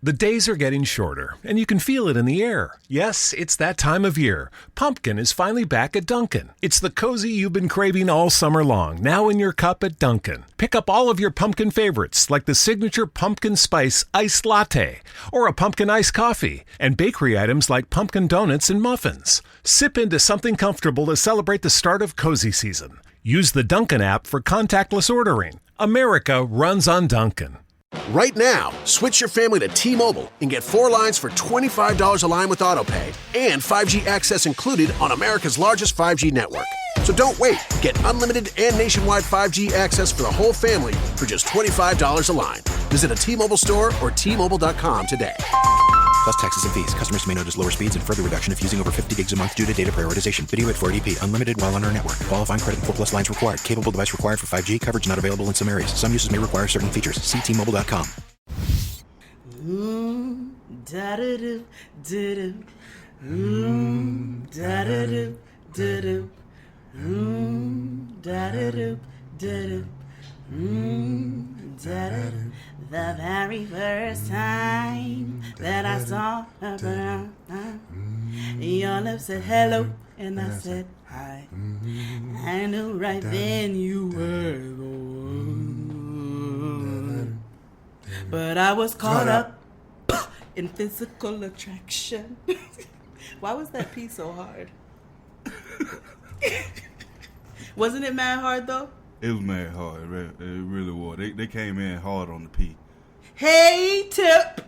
The days are getting shorter, and you can feel it in the air. Yes, it's that time of year. Pumpkin is finally back at Dunkin'. It's the cozy you've been craving all summer long, now in your cup at Dunkin'. Pick up all of your pumpkin favorites, like the signature pumpkin spice iced latte, or a pumpkin iced coffee, and bakery items like pumpkin donuts and muffins. Sip into something comfortable to celebrate the start of cozy season. Use the Dunkin' app for contactless ordering. America runs on Dunkin'. Right now, switch your family to T-Mobile and get 4 lines for $25 a line with AutoPay and 5G access included on America's largest 5G network. So don't wait. Get unlimited and nationwide 5G access for the whole family for just $25 a line. Visit a T-Mobile store or T-Mobile.com today. Plus taxes and fees. Customers may notice lower speeds and further reduction if using over 50 gigs a month due to data prioritization. Video at 480p. Unlimited while on our network. Qualifying credit and 4+ lines required. Capable device required for 5G. Coverage not available in some areas. Some uses may require certain features. See T-Mobile.com. Da-da-do, da-do. Da-da-do, da-do. Da-da-do, da-do. Da-da-do. The very first time that I saw her, your lips said hello, and I said hi. I knew right then you were the one. But I was caught up in physical attraction. Why was that P so hard? Wasn't it mad hard, though? It was mad hard. It really was. They came in hard on the P. Hey, Tip.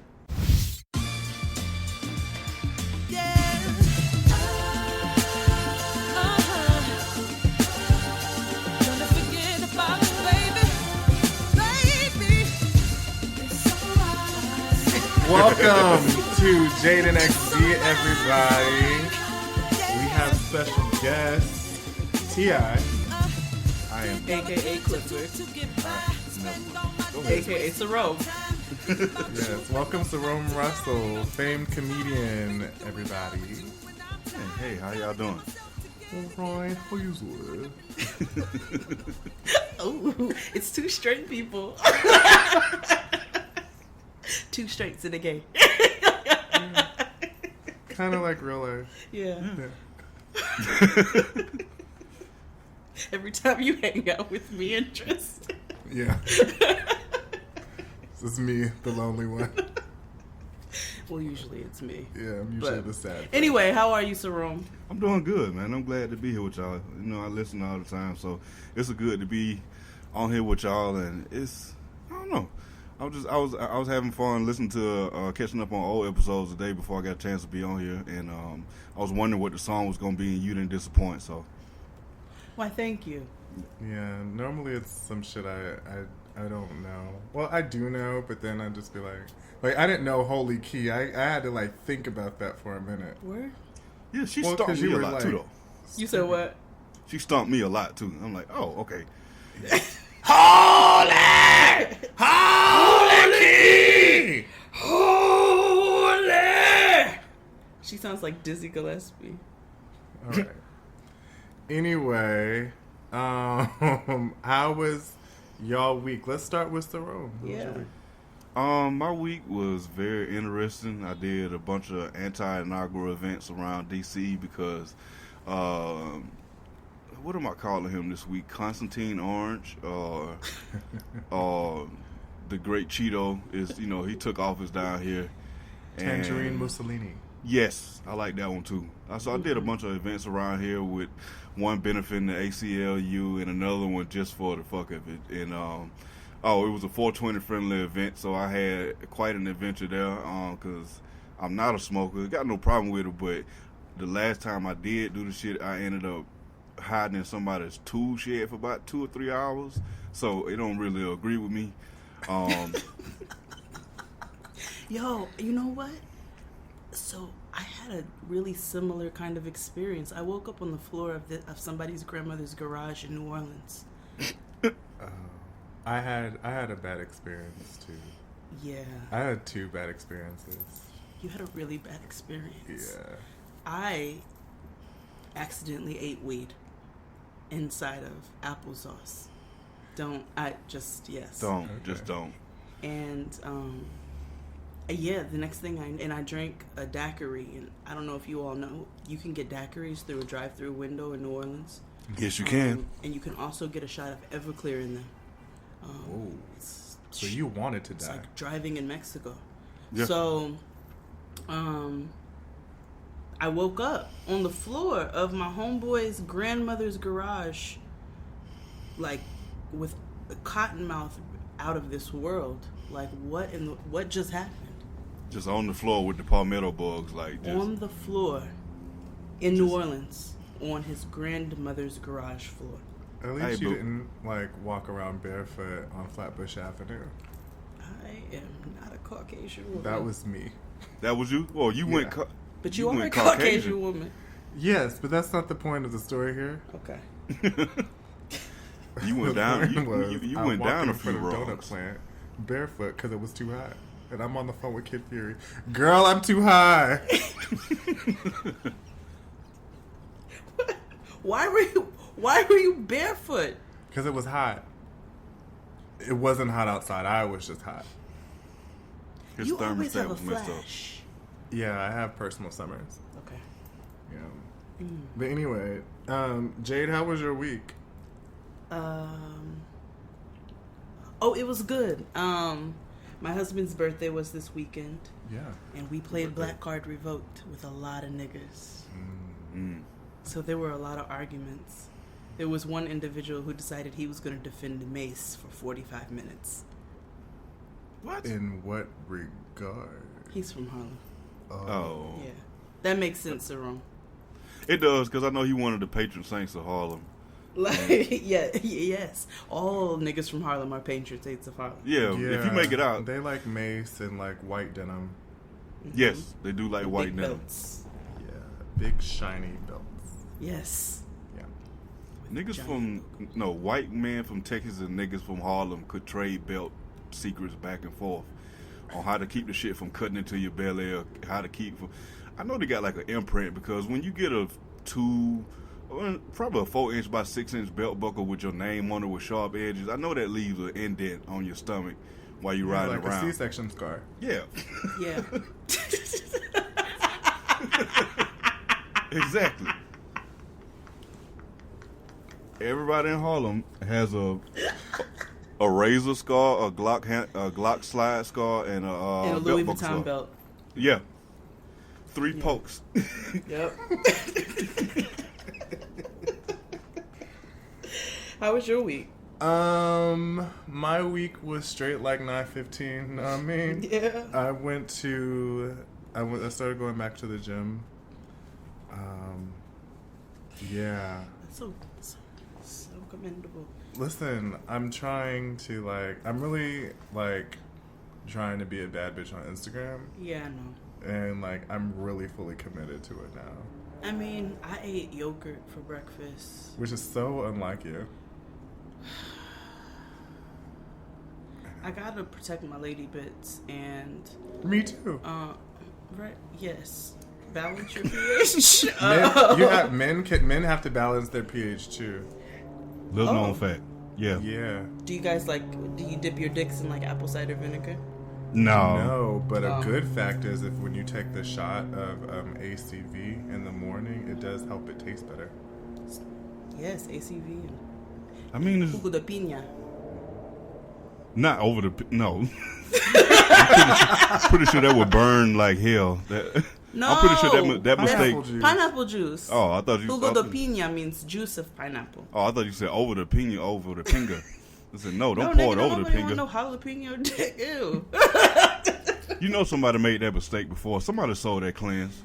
Welcome to Jaden XD, everybody. We have special guest T.I. I am AKA Clifford. AKA Cerrome. Yes, welcome Cerrome Russell, famed comedian, everybody. Hey, how y'all doing? All right, how you doing? Oh, it's two straight people. Two straights in a gay. Kind of like real life. Yeah. Every time you hang out with me and Tristan. Yeah. This is me, the lonely one. Well, usually it's me. Yeah, I'm usually the sad. Anyway, how are you, Cerrome? I'm doing good, man. I'm glad to be here with y'all. You know, I listen all the time, so it's good to be on here with y'all. And it's, I don't know, I was having fun listening to catching up on old episodes the day before I got a chance to be on here, and I was wondering what the song was gonna be, and you didn't disappoint. So, Why, thank you. Yeah, normally it's some shit I don't know. Well, I do know, but then I'd just be like I didn't know Holy Key. I had to think about that for a minute. Where? Yeah, she stumped me a lot too, though. You said what? She stumped me a lot too. I'm like, oh, okay. Holy! Holy! Holy! She sounds like Dizzy Gillespie. All right. Anyway, how was y'all week? Let's start with Cerrome. Yeah. My week was very interesting. I did a bunch of anti-inaugural events around DC because, what am I calling him this week? Constantine Orange, or the Great Cheeto is, he took office down here. Tangerine Mussolini. Yes, I like that one too. So I did a bunch of events around here with one benefiting the ACLU and another one just for the fuck of it. And it was a 420 friendly event, so I had quite an adventure there because I'm not a smoker. Got no problem with it, but the last time I did do the shit, I ended up hiding in somebody's tool shed for about 2 or 3 hours, so it don't really agree with me. Yo, you know what? So I had a really similar kind of experience. I woke up on the floor of somebody's grandmother's garage in New Orleans. I had a bad experience too. Yeah. I had 2 bad experiences. You had a really bad experience. Yeah. I accidentally ate weed inside of applesauce. Just don't. Okay. And Yeah, the next thing I drank a daiquiri, and I don't know if you all know, you can get daiquiris through a drive-through window in New Orleans. Yes, you can. And you can also get a shot of Everclear in there. Whoa. So you wanted to It's die. like driving in Mexico. Yeah. So, I woke up on the floor of my homeboy's grandmother's garage, like with a cotton mouth out of this world. Like, what just happened? Just on the floor with the palmetto bugs, like just. On the floor in New Orleans, on his grandmother's garage floor. At least you didn't like walk around barefoot on Flatbush Avenue. I am not a Caucasian woman. That was me. That was you? Well, you went. But you are a went Caucasian woman. Yes, but that's not the point of the story here. Okay. You went down. You I'm went down walking a few in front of rungs. Donut Plant barefoot because it was too hot, and I'm on the phone with Kid Fury. Girl, I'm too high. Why were you barefoot? Because it was hot. It wasn't hot outside. I was just hot. His You always thermostat have a was messed up. flash. Yeah, I have personal summers. Okay. Yeah. But anyway, Jade, how was your week? Oh, it was good. My husband's birthday was this weekend, Yeah. and we played Black Card Revoked with a lot of niggas. So there were a lot of arguments. There was one individual who decided he was going to defend Mace for 45 minutes. What? In what regard? He's from Harlem. Oh. Yeah. That makes sense, Cerrome. It does, because I know he one of the patron saints of Harlem. Like, yes. All niggas from Harlem are patron saints of Harlem. Yeah, if you make it out. They like mace and like white denim. Yes, they do like white Big denim. belts. Yeah. Big shiny belts. Yes. Yeah. Niggas white man from Texas and niggas from Harlem could trade belt secrets back and forth on how to keep the shit from cutting into your belly or how to keep. I know they got like an imprint because when you get probably a 4-inch by 6-inch belt buckle with your name on it with sharp edges, I know that leaves an indent on your stomach while you're riding like around. a C-section scar. Yeah. Yeah. Exactly. Everybody in Harlem has a razor scar, a Glock slide scar, and And a belt Louis buckle scar. Vuitton belt. Yeah. 3 pokes. Yep. How was your week? My week was straight like 9:15. I mean, Yeah. I started going back to the gym. Yeah. That's so commendable. Listen, I'm really trying to be a bad bitch on Instagram, Yeah, I know. and I'm really fully committed to it now, I mean, I ate yogurt for breakfast. which is so unlike you. I gotta protect my lady bits and Me too. right, yes. Balance your pH. Men have to balance their pH too. Little known fact. Yeah. Yeah. Do you guys do you dip your dicks in apple cider vinegar? No. No, but a good fact is when you take the shot of ACV in the morning, it does help it taste better. Yes, ACV. I mean, it's Jugo de piña. not over the... No. I'm pretty sure that would burn like hell. No. I'm pretty sure that mistake... Pineapple juice. Pineapple juice. Oh, I thought you... Jugo de piña means juice of pineapple. Oh, I thought you said over the pinga. I said, no, don't No, pour nigga, it over the nobody want pinga. no jalapeno dick. Ew. You know somebody made that mistake before. Somebody sold that cleanse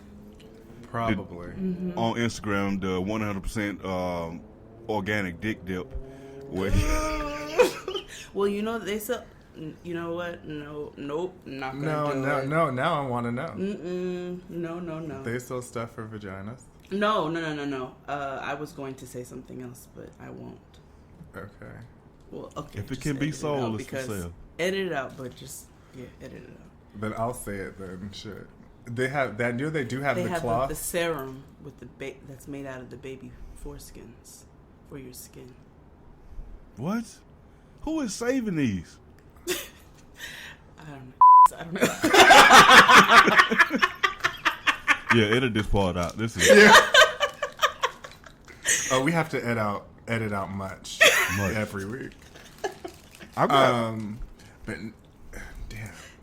Probably. on Instagram, the 100% organic dick dip. Where Well, they sell. You know what? No, nope, not gonna do it. No. Now I want to know. No. They sell stuff for vaginas. No. I was going to say something else, but I won't. Okay. Well, okay. If it just can be edit sold, out it's for because- sale. Edit it out, but just edit it out. Then I'll say it then. Shit. They have that. They do have They the have cloth. the serum with that's made out of the baby foreskins for your skin. What? Who is saving these? I don't know. I don't know. Yeah, edit this part out. This is Oh, we have to edit out much every week. But damn,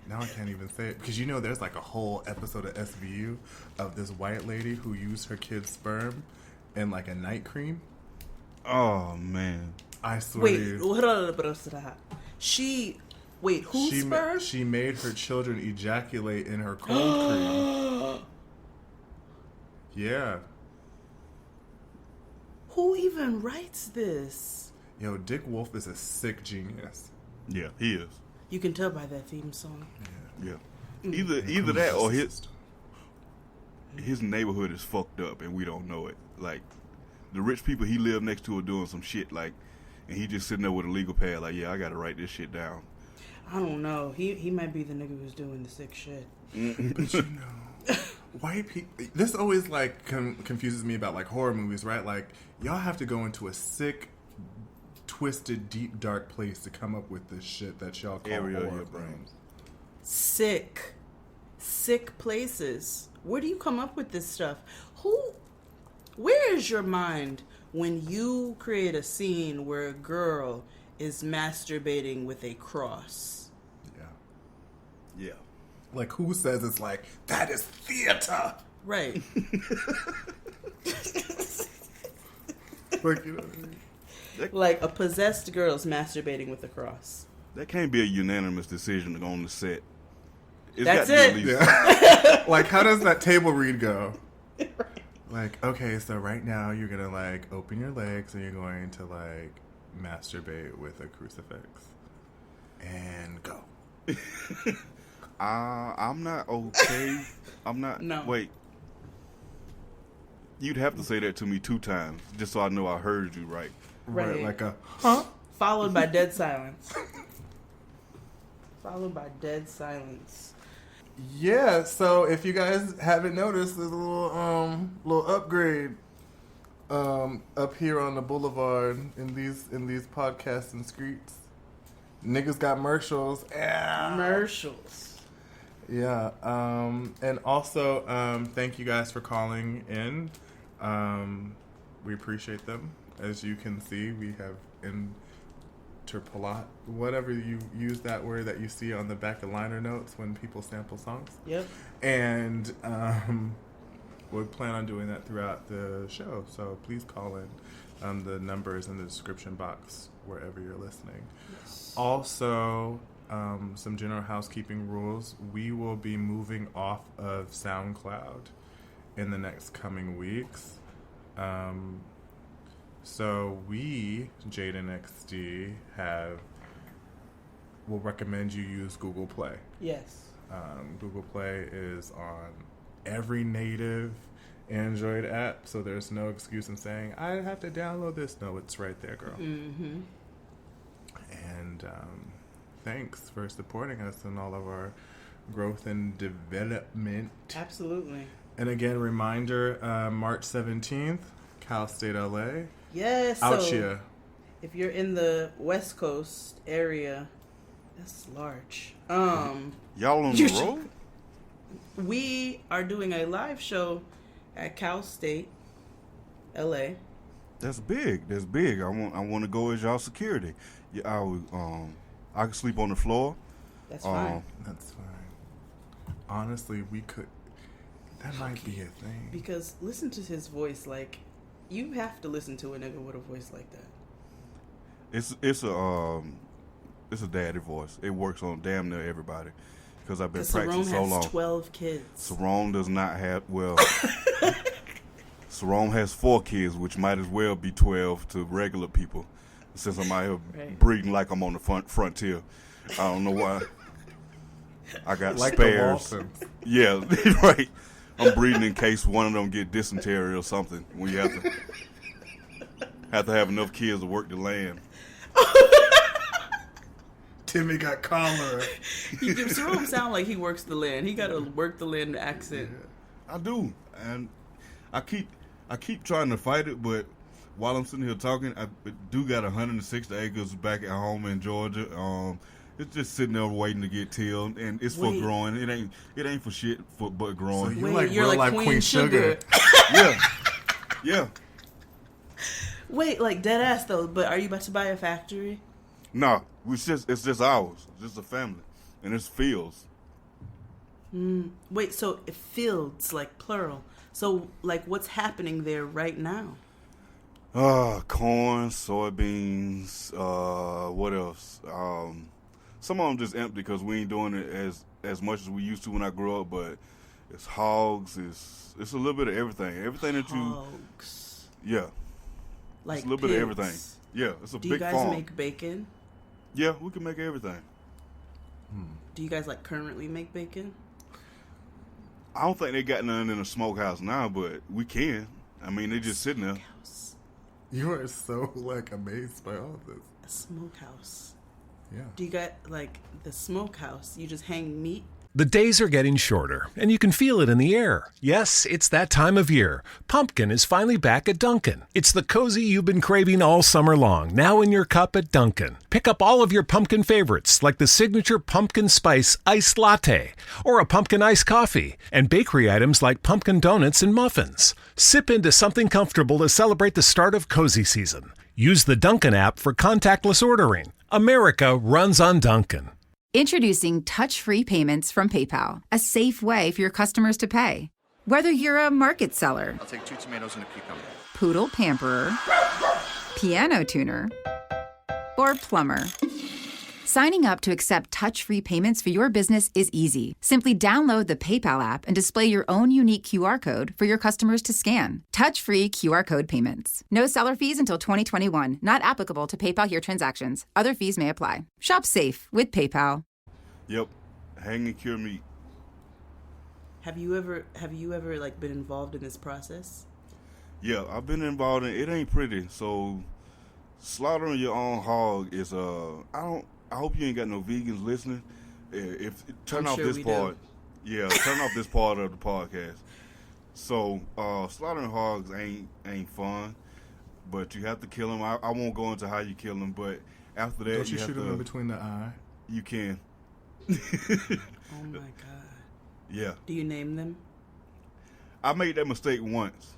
now I can't even say it because there's like a whole episode of SVU of this white lady who used her kid's sperm in like a night cream. Oh man, I swear. Whose sperm? She made her children ejaculate in her cold cream. Yeah. Who even writes this? Yo, Dick Wolf is a sick genius. yeah, he is. You can tell by that theme song. Yeah, either that or his neighborhood is fucked up and we don't know it. Like the rich people he lived next to are doing some shit like, and he just sitting there with a legal pad like, yeah, I got to write this shit down. I don't know. He might be the nigga who's doing the sick shit. But white people. This always like confuses me about like horror movies, right? Like y'all have to go into a sick, twisted, deep, dark place to come up with this shit that y'all call horror films. Sick places. Where do you come up with this stuff? Where is your mind when you create a scene where a girl is masturbating with a cross? Yeah. Like who says it's like that is theater? Right. Like what I mean? Like a possessed girl's masturbating with a cross. That can't be a unanimous decision to go on the set. That's it. Yeah. Like how does that table read go? Right. Like, okay, so right now you're gonna like open your legs and you're going to like masturbate with a crucifix. And go. I'm not okay. I'm not. No. Wait. You'd have to say that to me 2 times just so I know I heard you right. Right. Like a huh? Followed by dead silence. Followed by dead silence. Yeah, so if you guys haven't noticed, there's a little upgrade up here on the boulevard in these podcasts and streets. Niggas got commercials. Yeah. Commercials. Yeah. And also, thank you guys for calling in. We appreciate them. As you can see, we have interpolate, whatever you use that word that you see on the back of liner notes when people sample songs. Yep. And we plan on doing that throughout the show. So please call in. The number is in the description box wherever you're listening. Yes. Also, some general housekeeping rules. We will be moving off of SoundCloud in the next coming weeks. So we, Jaden XD, will recommend you use Google Play. Yes. Google Play is on every native Android app, so there's no excuse in saying, I have to download this. No, it's right there, girl. Mm-hmm. And thanks for supporting us in all of our growth and development. Absolutely. And again, reminder, March 17th, Cal State LA. Yes. Out so here. if you're in the West Coast area, that's large. Y'all on the road? We are doing a live show at Cal State, LA. That's big. I want to go as y'all security. Yeah, I can sleep on the floor. That's fine. That's fine. Honestly, we could. That might be a thing. Because listen to his voice. Like, you have to listen to a nigga with a voice like that. It's a daddy voice. It works on damn near everybody. Because I've been practicing so long. Cerrome has 12 kids. Cerrome does not have, Cerrome has 4 kids, which might as well be 12 to regular people. Since I'm out here breeding like I'm on the frontier. I don't know why. I got like spares. Yeah, right. I'm breeding in case one of them get dysentery or something. When you have to have enough kids to work the land. Timmy got cholera. Cerrome sound like he works the land. He got to work the land accent. Yeah, I do, and I keep trying to fight it, but while I'm sitting here talking, I do got 160 acres back at home in Georgia. It's just sitting there waiting to get tilled, and it's for growing. It ain't for shit but growing. So you're like Queen Sugar. Yeah. Wait, like dead ass though. But are you about to buy a factory? No, it's just ours. It's just a family, and it's fields. Wait, so fields, like plural. So like, what's happening there right now? Corn, soybeans. What else? Some of them just empty because we ain't doing it as much as we used to when I grew up. But it's hogs. It's a little bit of everything. Everything that you. Hogs. Yeah. Like it's a little bit of everything. Yeah, it's a big farm. Do big you guys farm. make bacon? Yeah, we can make everything. Do you guys like currently make bacon? I don't think they got none in a smokehouse now, but we can. I mean, they just sitting there. You are so like amazed by all of this. A smokehouse. Yeah. Do you got like the smokehouse? You just hang meat? The days are getting shorter, and you can feel it in the air. Yes, it's that time of year. Pumpkin is finally back at Dunkin'. It's the cozy you've been craving all summer long, now in your cup at Dunkin'. Pick up all of your pumpkin favorites, like the signature pumpkin spice iced latte, or a pumpkin iced coffee, and bakery items like pumpkin donuts and muffins. Sip into something comfortable to celebrate the start of cozy season. Use the Dunkin' app for contactless ordering. America runs on Dunkin'. Introducing touch-free payments from PayPal, a safe way for your customers to pay. Whether you're a market seller, I'll take 2 tomatoes and a cucumber. poodle pamperer, piano tuner, or plumber, signing up to accept touch-free payments for your business is easy. Simply download the PayPal app and display your own unique QR code for your customers to scan. Touch-free QR code payments. No seller fees until 2021. Not applicable to PayPal here transactions. Other fees may apply. Shop safe with PayPal. Yep, hang and cure meat. Have you ever like been involved in this process? Yeah, I've been involved in it. It ain't pretty. So slaughtering your own hog is I hope you ain't got no vegans listening. Turn off this part. Yeah, turn off this part of the podcast. So slaughtering hogs ain't fun, but you have to kill them. I won't go into how you kill them, but after that, don't you shoot them in between the eye? You can. Oh my god. Yeah. Do you name them? I made that mistake once,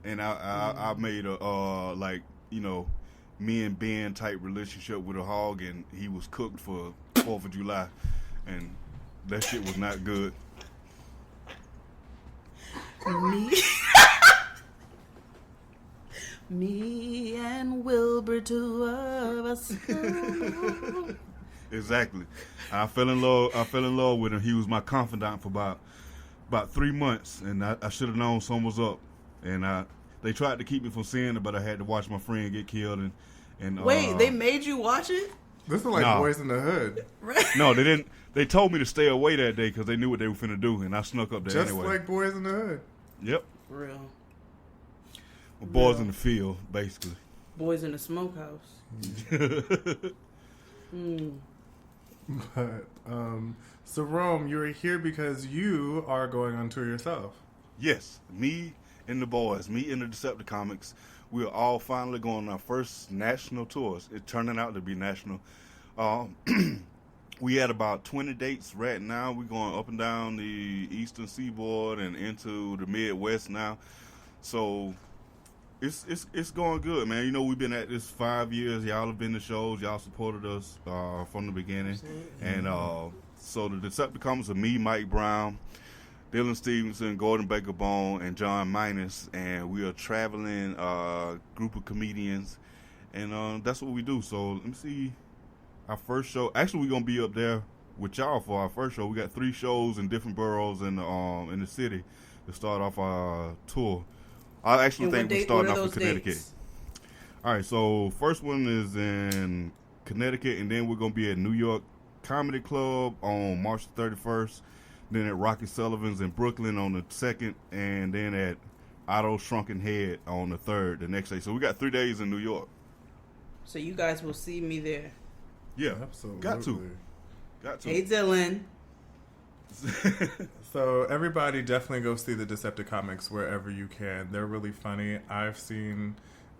and I made a like, you know, me and Ben type relationship with a hog, and he was cooked for 4th of July, and that shit was not good. Me and Wilbur, two of us. Exactly. I fell in love with him. He was my confidant for about 3 months, and I should have known something was up. And they tried to keep me from seeing it, but I had to watch my friend get killed. And wait, they made you watch it? This is like Boys in the Hood. Right. No, they didn't. They told me to stay away that day because they knew what they were finna do, and I snuck up there Just anyway. like Boys in the Hood. Yep. Real. Well, boys in the field, basically. Boys in the smokehouse. But, so Rome, you're here because you are going on tour yourself. Yes, me and the boys, me and the Decepticomics, we are all finally going on our first national tours. It's turning out to be national. We had about 20 dates right now. We're going up and down the eastern seaboard and into the Midwest now. So it's going good, man. You know, we've been at this 5 years. Y'all have been to shows. Y'all supported us from the beginning. Absolutely. And so the Decepticomics are me, Mike Brown, Dylan Stevenson, Gordon Baker Bone, and John Minus. And we are traveling group of comedians. And that's what we do. So let me see. Our first show, actually, we're gonna be up there with y'all for our first show. We got 3 shows in different boroughs in the city to start off our tour. I actually think we're starting off in Connecticut. Dates? All right, so first one is in Connecticut, and then we're gonna be at New York Comedy Club on March 31st. Then at Rocky Sullivan's in Brooklyn on the 2nd, and then at Otto's Shrunken Head on the 3rd, the next day. So we got 3 days in New York. So you guys will see me there. Yeah, absolutely. Got to. Hey, Dylan. So everybody definitely go see the Decepticomics wherever you can. They're really funny. I've seen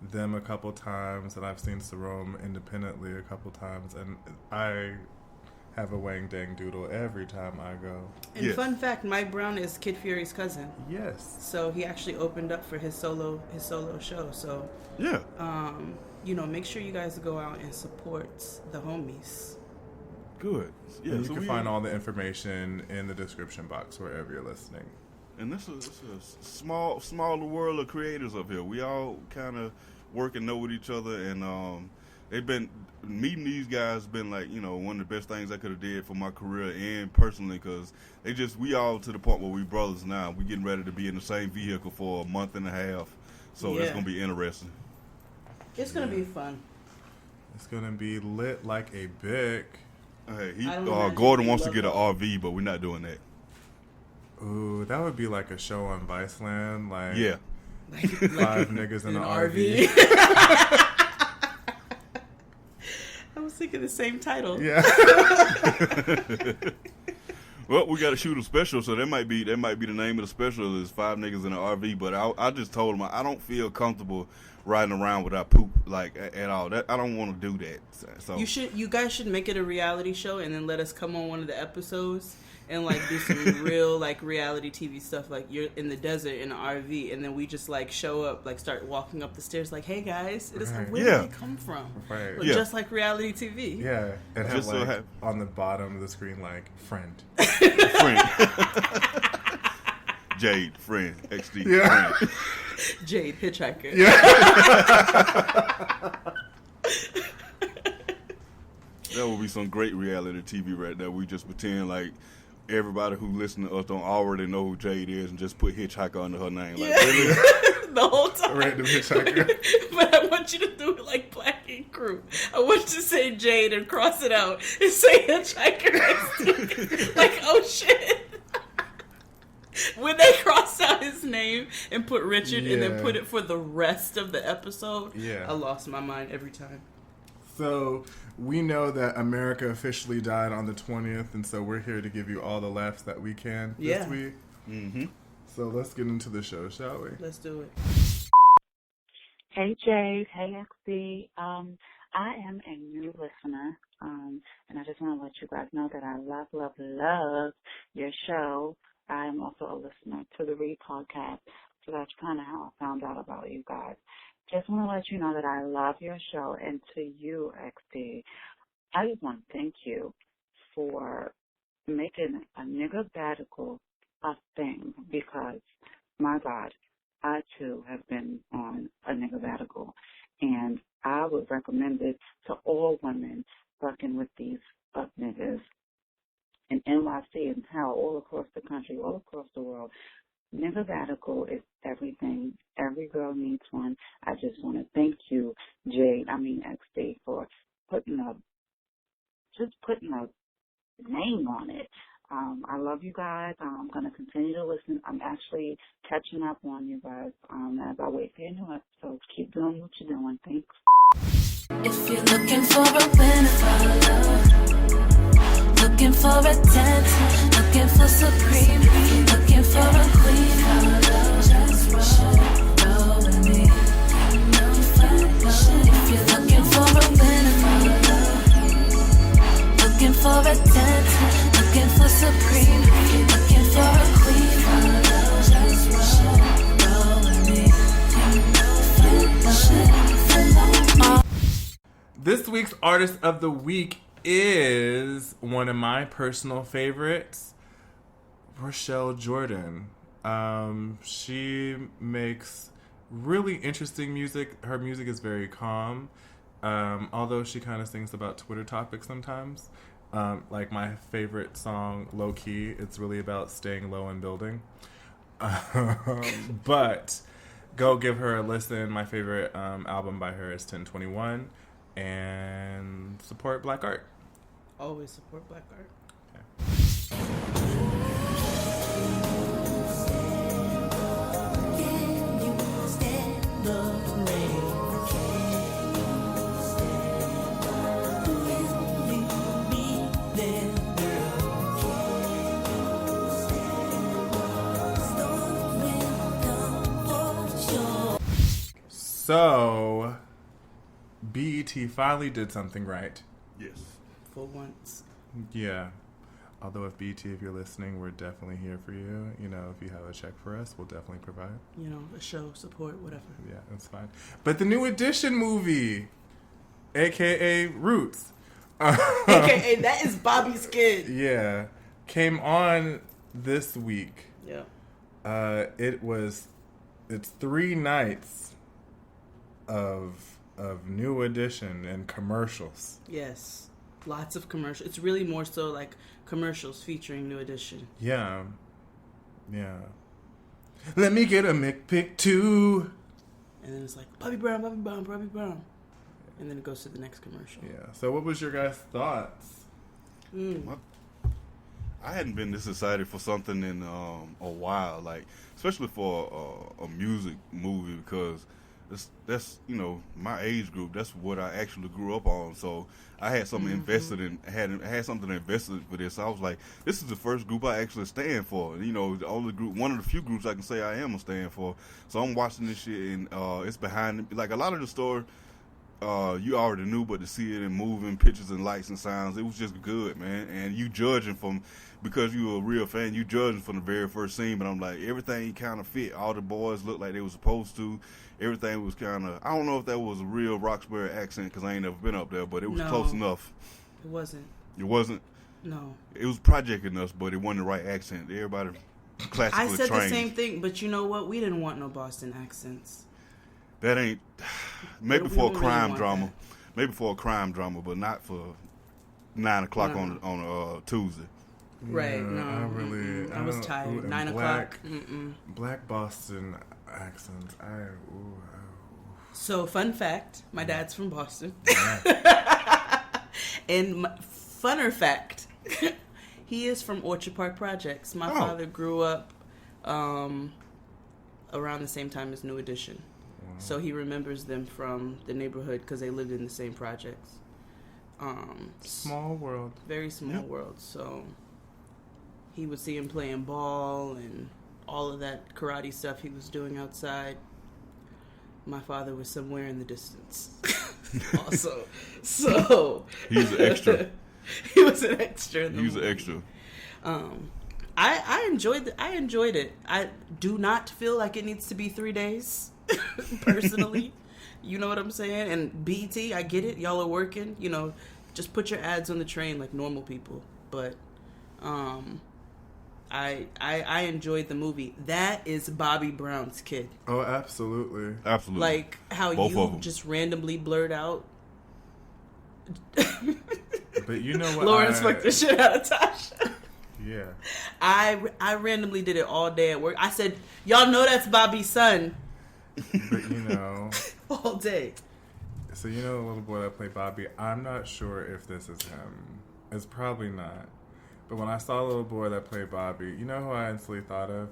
them a couple times, and I've seen Cerrome independently a couple times, and I have a Wang Dang Doodle every time I go. And fun fact, Mike Brown is Kid Fury's cousin. Yes. So he actually opened up for his solo show. So Yeah. Make sure you guys go out and support the homies. Good. Yeah. And you can find all the information in the description box wherever you're listening. And this is a smaller world of creators up here. We all kind of work and know with each other, and they've been meeting these guys. Been like one of the best things I could have did for my career and personally, because we all to the point where we brothers now. We getting ready to be in the same vehicle for a month and a half, so it's gonna be interesting. It's gonna be fun. It's gonna be lit like a bic. Hey, Gordon wants to get an RV, but we're not doing that. Ooh, that would be like a show on Viceland. Like, yeah. Five niggas in an RV. I was thinking the same title. Yeah. Well, we got to shoot a special, so that might be the name of the special is Five Niggas in an RV. But I just told him I don't feel comfortable riding around without poop at all. I don't want to do that. So you guys should make it a reality show and then let us come on one of the episodes and do some real reality TV stuff. Like you're in the desert in an RV, and then we just show up, start walking up the stairs. Hey guys, it's where did they come from? Right. Just like reality TV. Yeah, and have on the bottom of the screen friend. Friend. Jade, friend, XD, friend. Jade, hitchhiker. Yeah. That would be some great reality TV right there. We just pretend like everybody who listens to us don't already know who Jade is and just put hitchhiker under her name. Really? The whole time. Random hitchhiker. But I want you to do it like Black Ink Crew. I want you to say Jade and cross it out and say hitchhiker. Oh shit. When they cross out his name and put Richard and then put it for the rest of the episode, I lost my mind every time. So we know that America officially died on the 20th, and so we're here to give you all the laughs that we can this week. Mm-hmm. So let's get into the show, shall we? Let's do it. Hey Jade, hey XB. I am a new listener, and I just want to let you guys know that I love your show. I am also a listener to the Read podcast, so that's kind of how I found out about you guys. Just want to let you know that I love your show, and to you, XD, I just want to thank you for making a nigga-batical a thing, because, my God, I too have been on a nigga-batical, and I would recommend it to all women fucking with these fuck niggas in NYC and hell, all across the country, all across the world. Nigga-batical is everything. Every girl needs one. I just want to thank you, Jade, XD, for putting a name on it. I love you guys. I'm going to continue to listen. I'm actually catching up on you guys as I wait for your new episodes. Keep doing what you're doing. Thanks. If you're looking for a winner, looking for a dance, looking for supreme, looking for a queen, just roll with me. If you're looking for a winner, looking for a dance, looking for supreme, looking for a queen, just roll with me. This week's Artist of the Week is one of my personal favorites, Rochelle Jordan. She makes really interesting music. Her music is very calm, although she kind of sings about Twitter topics sometimes. Like my favorite song, Low Key, it's really about staying low and building. But go give her a listen. My favorite album by her is 1021. And support Black art. Always support Black art. So, BET finally did something right. Yes. For once. Yeah. Although if BT, if you're listening, we're definitely here for you. You know, if you have a check for us, we'll definitely provide. You know, a show, support, whatever. Yeah, that's fine. But the New Edition movie, a.k.a. Roots. A.k.a. that is Bobby's kid. Yeah. Came on this week. Yeah. It's 3 nights of New Edition and commercials. Yes. Lots of commercials. It's really more so like commercials featuring New Edition. Yeah. Yeah. Let me get a McPick too. And then it's like, Bobby Brown, Bobby Brown, Bobby Brown. And then it goes to the next commercial. Yeah. So what was your guys' thoughts? I hadn't been this excited for something in a while, like especially for a music movie, because that's you know, my age group. That's what I actually grew up on. So I had something invested in. Had something invested for this. So I was like, this is the first group I actually stand for. You know, the only group, one of the few groups I can say I am a stand for. So I'm watching this shit, and it's behind like a lot of the story. You already knew, but to see it in moving pictures and lights and sounds, it was just good, man. And you judging from, because you were a real fan, you judging from the very first scene. But I'm like, everything kind of fit. All the boys looked like they were supposed to. Everything was kind of, I don't know if that was a real Roxbury accent, because I ain't never been up there, but it was close enough. It wasn't. It wasn't? No. It was projecting us, but it wasn't the right accent. Everybody classically I said trained. the same thing, but you know what? We didn't want no Boston accents. That ain't, maybe We for a don't crime really drama. want Maybe for a crime drama, but not for 9 o'clock on a Tuesday. Right, no. I was don't- tired. ooh, and 9 o'clock. Black Boston accents. So, fun fact, my dad's from Boston. Yeah. And funner fact, he is from Orchard Park Projects. My father grew up around the same time as New Edition. Wow. So he remembers them from the neighborhood because they lived in the same projects. Small world. Very small world. So he would see him playing ball and all of that karate stuff he was doing outside. My father was somewhere in the distance also. So he's an extra. He was an extra in the He's movie. an extra. I enjoyed it. I do not feel like it needs to be 3 days, personally. You know what I'm saying? And BT, I get it. Y'all are working. You know, just put your ads on the train like normal people. But I enjoyed the movie. That is Bobby Brown's kid. Oh, absolutely. Absolutely. Like how Both of you them. just randomly blurred out. But you know what? Lawrence fucked the shit out of Tasha. Yeah. I randomly did it all day at work. I said, y'all know that's Bobby's son. But you know. All day. So you know the little boy that played Bobby? I'm not sure if this is him. It's probably not. But when I saw the little boy that played Bobby, you know who I instantly thought of?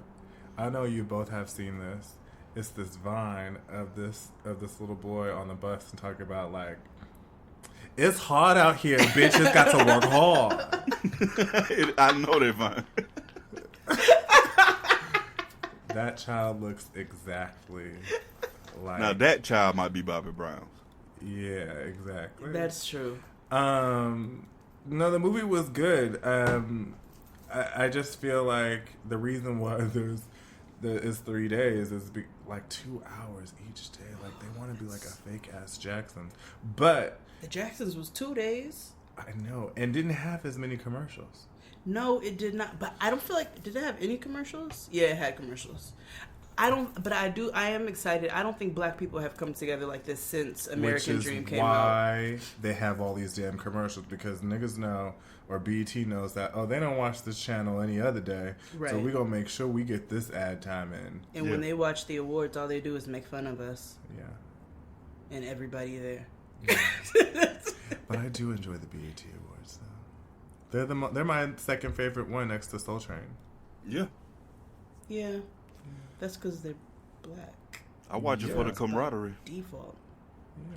I know you both have seen this. It's this Vine of this little boy on the bus and talking about like, it's hard out here, bitches got to work hard. I know that Vine. That child looks exactly like. Now that child might be Bobby Brown. Yeah, exactly. That's true. No, the movie was good. I just feel like the reason why it's 3 days is like 2 hours each day. Like they want to be like a fake ass Jacksons, but The Jacksons was 2 days. I know, and didn't have as many commercials. No, it did not. But I don't feel like, did it have any commercials? Yeah, it had commercials. I am excited. I don't think black people have come together like this since American Dream came out. Why they have all these damn commercials, because niggas know, or BET knows that, oh, they don't watch this channel any other day. Right. So we gonna make sure we get this ad time in. And when they watch the awards, all they do is make fun of us. Yeah. And everybody there. But I do enjoy the BET Awards, though. They're my second favorite one next to Soul Train. Yeah. Yeah. That's because they're black. I watch it for the That's camaraderie. by default. Yeah.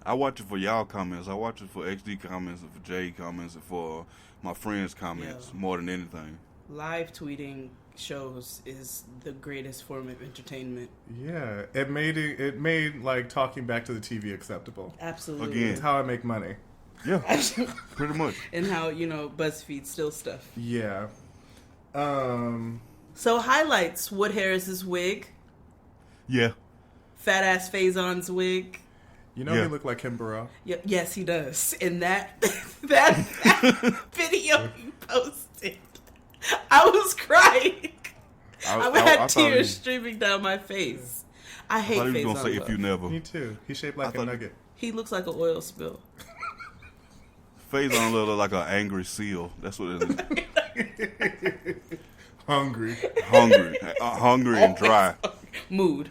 I watch it for y'all comments. I watch it for XD comments and for Jay comments and for my friends' comments more than anything. Live tweeting shows is the greatest form of entertainment. Yeah. It made like talking back to the TV acceptable. Absolutely. Again. It's how I make money. Yeah, pretty much. And how, BuzzFeed still stuff. Yeah. So highlights: Wood Harris's wig, Yeah. fat ass Faison's wig. He Yeah. looked like Kim Burrell. Yes, he does. And that video you posted, I was crying. I had tears streaming down my face. I hate I thought he was Faison. gonna say if you never. Me too. He's shaped like a nugget. He looks like an oil spill. Faison look like an angry seal. That's what it is. Hungry. Hungry and dry. Mood.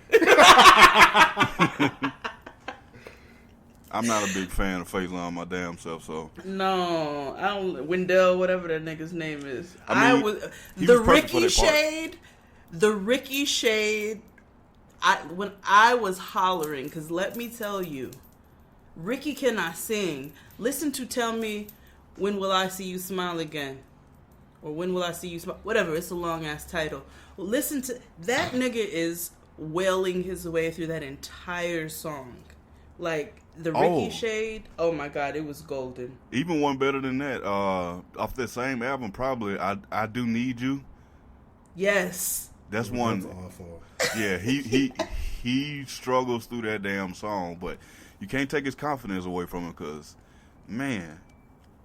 I'm not a big fan of Faison my damn self, so. No, I don't. Wendell, whatever that nigga's name is. I mean, he was perfect for that part. The Ricky shade. When I was hollering, because let me tell you, Ricky cannot sing. Listen to Tell Me When Will I See You Smile Again, or When Will I See You Smile? Whatever. It's a long ass title. Well, listen to that nigga is wailing his way through that entire song, like. The Ricky shade, oh my god, it was golden. Even one better than that, off that same album, probably I Do Need You. Yes. That's one. That's awful. Yeah, he struggles through that damn song, but you can't take his confidence away from him because, man,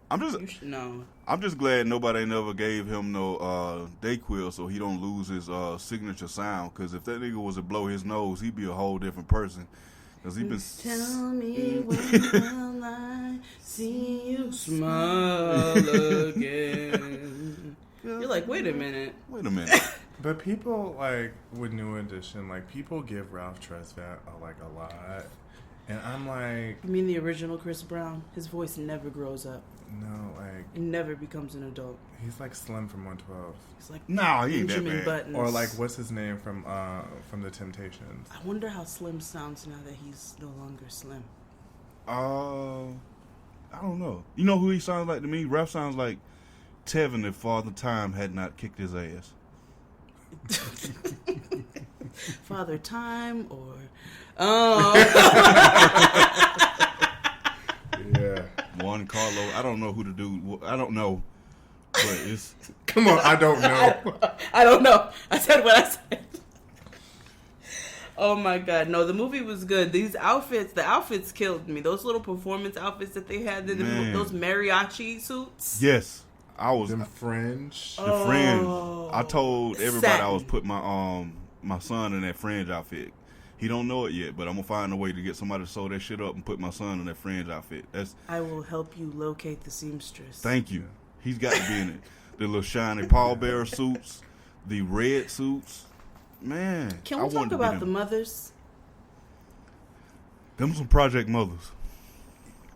I'm just glad nobody never gave him no Dayquil so he don't lose his signature sound. Because if that nigga was to blow his nose, he'd be a whole different person. Cause he been Tell me when will I see you smile again. You're like, wait a minute. But people with New Edition, people give Ralph Tresvant a lot, and I'm like, You mean the original Chris Brown? His voice never grows up. no, He never becomes an adult. he's like Slim from 112, He's like he ain't that Benjamin bad. Buttons. or what's his name from the Temptations? I wonder how Slim sounds now that he's no longer Slim. I don't know. You know who he sounds like to me? Ralph sounds like Tevin if Father Time had not kicked his ass. Father Time or Yeah. Juan Carlo. I don't know who to do. I don't know. But it's Come on, I don't know. I don't know. I said what I said. Oh my god, no, the movie was good. The outfits killed me. Those little performance outfits that they had, those mariachi suits. yes. I was Them fringe. the fringe. I told everybody I Satin. was putting my son in that fringe outfit. He don't know it yet, but I'm gonna find a way to get somebody to sew that shit up and put my son in that fringe outfit. I will help you locate the seamstress. Thank you. He's got to be in it. The little shiny pallbearer suits, the red suits. Man, Can I we talk wanted to be about the them. mothers? Them some Project Mothers.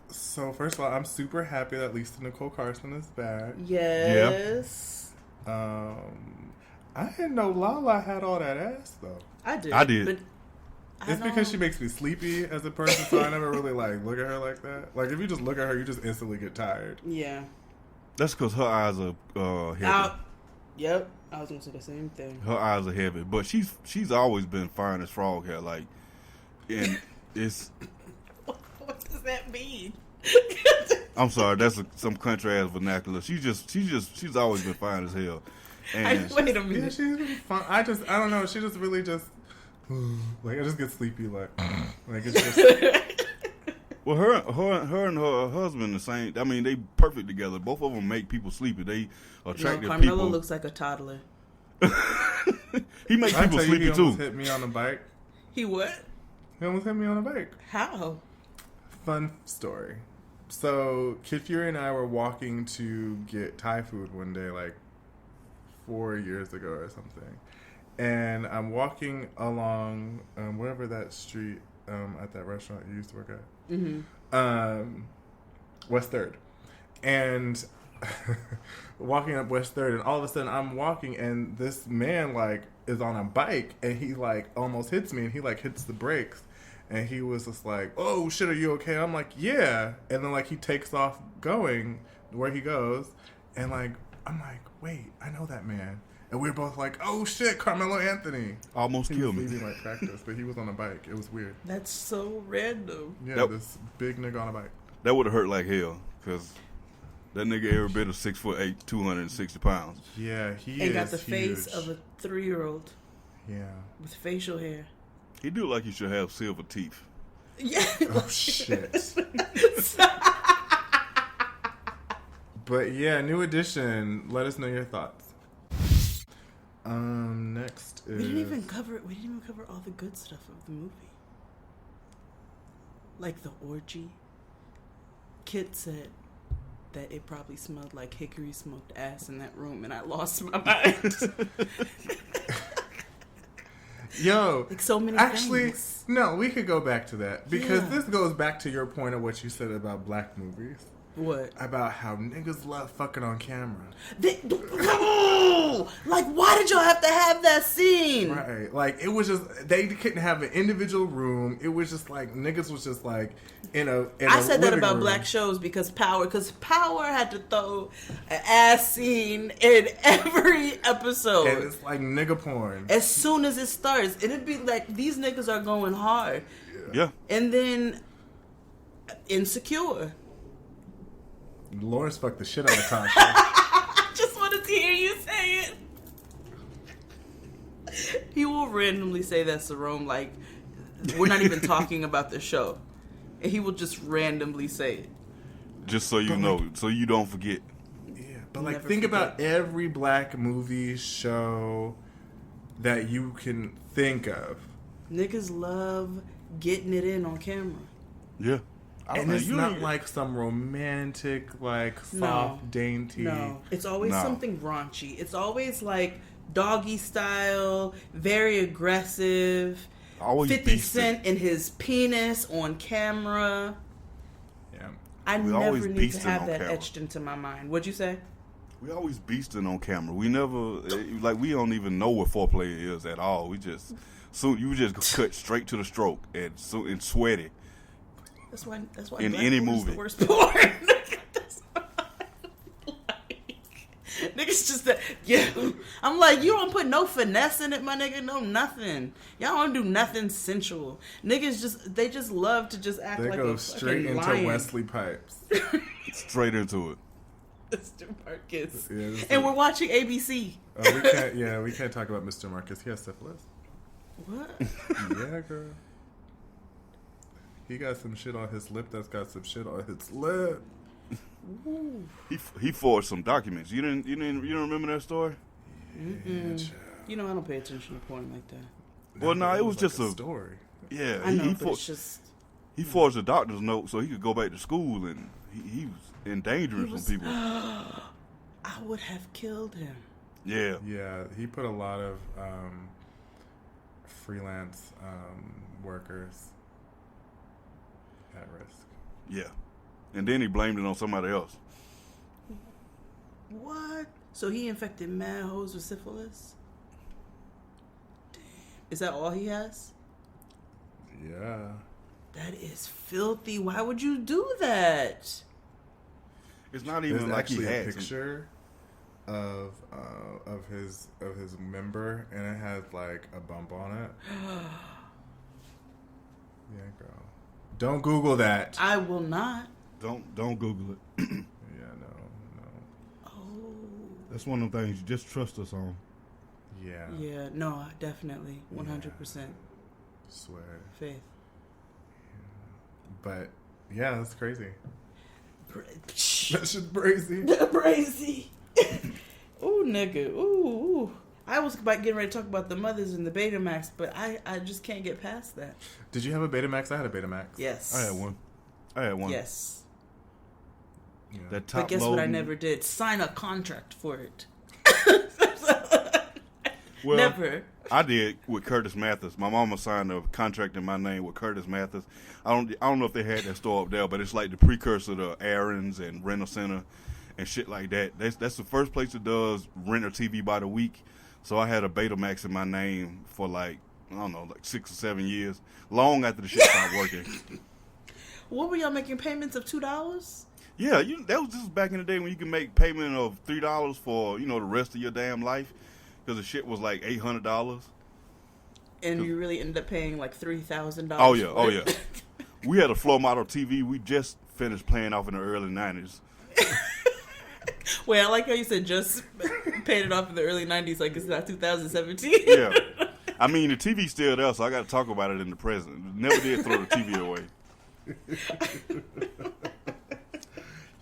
So first of all, I'm super happy that Lisa Nicole Carson is back. Yes. I didn't know Lala had all that ass though. I did. But It's because she makes me sleepy as a person, so I never really look at her like that. If you just look at her, you just instantly get tired. Yeah. That's because her eyes are heavy. Yep. I was gonna say the same thing. Her eyes are heavy, but she's always been fine as frog hair. And it's. What does that mean? I'm sorry, that's some country ass vernacular. She's always been fine as hell. And Wait a Yeah, minute. she's been fun. I don't know. She just really just I just get sleepy. It's just. well, her and her husband the same. I mean, they perfect together. Both of them make people sleepy. They attractive Carmelo people. looks like a toddler. He makes I people tell you, sleepy he too. almost hit me on a bike. He what? He almost hit me on a bike. How? Fun story. So, Kid Fury and I were walking to get Thai food one day, 4 years ago or something. And I'm walking along wherever that street at that restaurant you used to work at. Mm-hmm. West 3rd. And walking up West 3rd, and all of a sudden I'm walking, and this man, is on a bike, and he, almost hits me, and he, hits the brakes. And he was just like, oh, shit, are you okay? I'm like, yeah. And then, he takes off going where he goes. And, I'm like, wait, I know that man. And we were both like, oh, shit, Carmelo Anthony. Almost He killed was me. leaving, practice, but he was on a bike. It was weird. That's so random. Yeah, Yep. this big nigga on a bike. That would have hurt like hell. because that nigga every bit of 6'8", 260 pounds. Yeah, he and is got the huge. face of a 3-year-old Yeah. with facial hair. He do like he should have silver teeth. Yeah. Oh shit. But yeah, New Edition. Let us know your thoughts. Next is We didn't even cover all the good stuff of the movie. Like the orgy. Kit said that it probably smelled like hickory smoked ass in that room, and I lost my mind. Yo, like so many actually, things. no, we could go back to that because Yeah. this goes back to your point of what you said about black movies. What? About how niggas love fucking on camera. Like, why did y'all have to have that scene? Right. Like, it was just, they couldn't have an individual room. It was just like, niggas was just like, I said that living about room. black shows because Power had to throw an ass scene in every episode. And it's like nigga porn. As soon as it starts, it'd be like, these niggas are going hard. Yeah. And then, Insecure. Lawrence fucked the shit out of Tasha. I just wanted to hear you say it. He will randomly say that Cerrome, like, we're not even talking about the show. And he will just randomly say it. Just so you know, so you don't forget. Yeah, but like, Never think forget. about every black movie, show that you can think of. Niggas love getting it in on camera. Yeah. And it's not like some romantic, like, soft, dainty. No, it's always No. something raunchy. It's always like doggy style, very aggressive. Always 50 beasting. Cent and his penis on camera. Yeah. I We never always need to beasting have on that camera. etched into my mind. What'd you say? We always beasting on camera. We never, like, we don't even know what foreplay is at all. We just, you just cut straight to the stroke and sweaty. That's why In black any porn is movie. the worst porn. That's why I like. Niggas just yeah. I'm like, you don't put no finesse in it, my nigga. No nothing. Y'all don't do nothing sensual. Niggas they just love to just act They like go a straight fucking into lion. Wesley Pipes. Straight into it. Mr. Marcus. Yeah, this And is- we're watching ABC. We can't talk about Mr. Marcus. He has syphilis. What? Yeah, girl. He got some shit on his lip that's got some shit on his lip. Ooh. He forged some documents. You don't remember that story? You know, I don't pay attention to porn like that. Well, no, it was just like a story. Yeah, I know, but it's just... he forged a doctor's note so he could go back to school, and he was endangering some people. I would have killed him. Yeah. Yeah, he put a lot of freelance workers at risk. Yeah. And then he blamed it on somebody else. What? So he infected mad hoes with syphilis? Damn. Is that all he has? Yeah. That is filthy. Why would you do that? It's not There's even like he actually a had some- picture of his member, and it has like a bump on it. Yeah, girl. Don't Google that. I will not. Don't Google it. Yeah, no. Oh. That's one of the things you just trust us on. Yeah. Yeah, no, definitely. 100% Swear. faith. But yeah, that's crazy. That That shit's crazy. Brazy. Ooh, nigga. Ooh. I was getting ready to talk about the mothers and the Betamax, but I just can't get past that. Did you have a Betamax? I had a Betamax. Yes. I had one. Yes. Yeah. That top But guess what I loading- never did? Sign a contract for it. Well, Never. I did with Curtis Mathis. My mama signed a contract in my name with Curtis Mathis. I don't know if they had that store up there, but it's like the precursor to Aaron's and Rental Center and shit like that. That's the first place that does rent a TV by the week. So I had a Betamax in my name for like 6 or 7 years, long after the shit stopped working. What were y'all making payments of $2? Yeah, that was just back in the day when you could make payment of $3 for the rest of your damn life, because the shit was like $800. And you really ended up paying like $3,000. Oh yeah. We had a floor model TV. We just finished playing off in the early 90s. Wait, I like how you said just paid it off in the early 90s, like it's not 2017. Yeah. I mean, the TV's still there, so I got to talk about it in the present. Never did throw the TV away.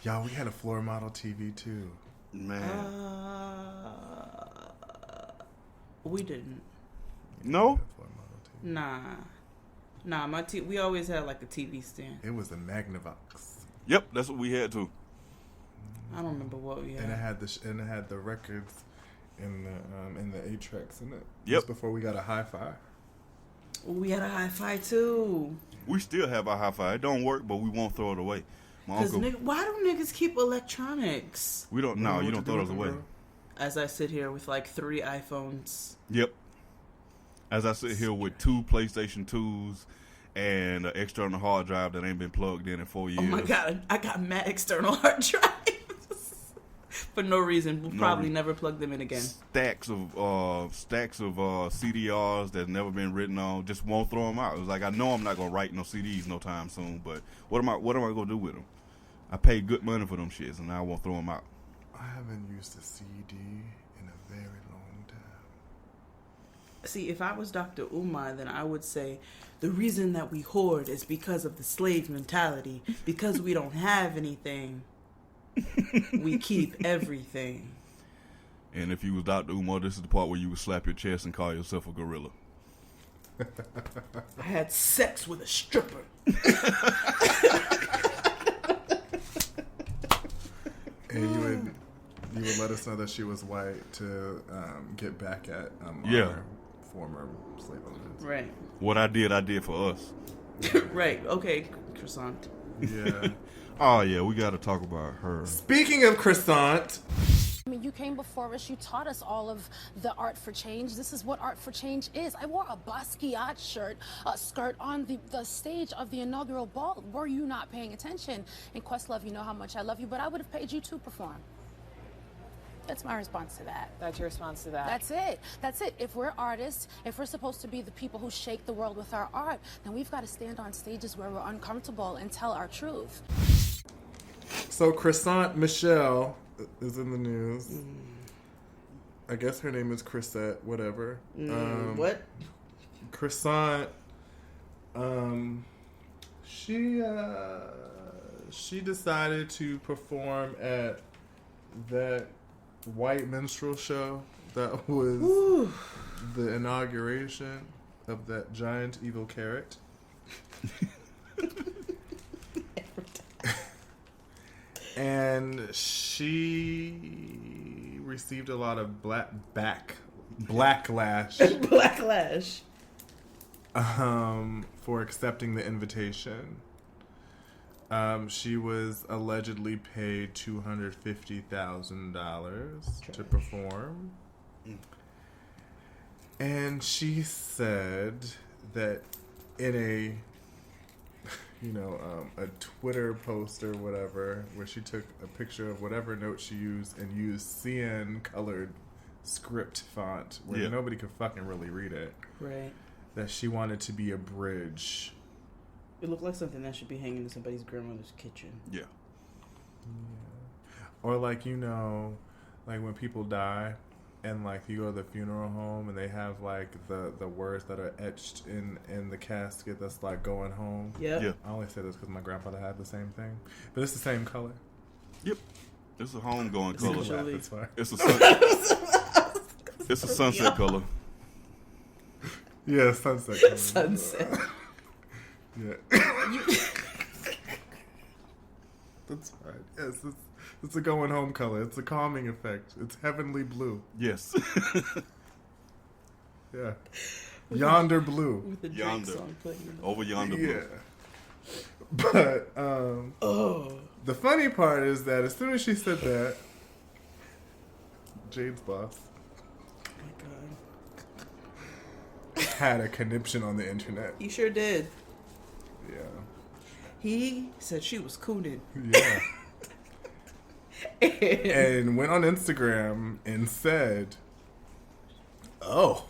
Y'all, we had a floor model TV too. Man. We didn't. No? Nah, we always had like a TV stand. It was a Magnavox. Yep, that's what we had too. I don't remember what we had. And it had the records and the 8-tracks in it. Yep. Just before we got a hi-fi. We had a hi-fi too. We still have our hi-fi. It don't work, but we won't throw it away. My uncle. Why do niggas keep electronics? We don't. No, you don't throw those away. As I sit here with like 3 iPhones. Yep. As I sit here with 2 PlayStation 2s and an external hard drive that ain't been plugged in 4 years. Oh my God, I got mad external hard drives. For no reason. We'll probably never plug them in again. Stacks of CDRs that's never been written on. Just won't throw them out. It was like, I know I'm not gonna write no CDs no time soon, but what am I gonna do with them? I paid good money for them shits, and now I won't throw them out. I haven't used a CD in a very long time. See, if I was Dr. Umar, then I would say the reason that we hoard is because of the slave mentality. Because we don't have anything, we keep everything. And if you was Dr. Umar, this is the part where you would slap your chest and call yourself a gorilla. I had sex with a stripper. And you would let us know that she was white to get back at our former slave owners. Right. What I did for us. Right. Okay, croissant. Yeah. Oh, yeah, we got to talk about her. Speaking of croissant. I mean, you came before us, you taught us all of the art for change. This is what art for change is. I wore a Basquiat skirt on the stage of the inaugural ball. Were you not paying attention? And Questlove, you know how much I love you, but I would have paid you to perform. That's my response to that. That's your response to that? That's it. That's it. If we're artists, if we're supposed to be the people who shake the world with our art, then we've got to stand on stages where we're uncomfortable and tell our truth. So Croissant Michelle is in the news. I guess her name is Chrisette, whatever. What? Croissant. She decided to perform at that white minstrel show that was the inauguration of that giant evil carrot. And she received a lot of backlash. Backlash. For accepting the invitation. She was allegedly paid $250,000 to perform. And she said that in a Twitter post or whatever, where she took a picture of whatever note she used and used CN colored script font where nobody could fucking really read it. Right. That she wanted to be a bridge. It looked like something that should be hanging in somebody's grandmother's kitchen. Yeah. Or like when people die and like you go to the funeral home and they have like the words that are etched in the casket that's like going home. Yeah. I only say this because my grandfather had the same thing, but it's the same color. Yep. It's a homegoing color. It's a sunset color. Yeah, sunset color. Sunset. Yeah. That's right. Yes, it's a going home color. It's a calming effect. It's heavenly blue. Yes. Yeah. Yonder blue. With the Yonder. song playing. Over yonder blue. Yeah. But the funny part is that as soon as she said that, Jade's boss had a conniption on the internet. He sure did. Yeah. He said she was cooning. Yeah. And went on Instagram and said, "Oh,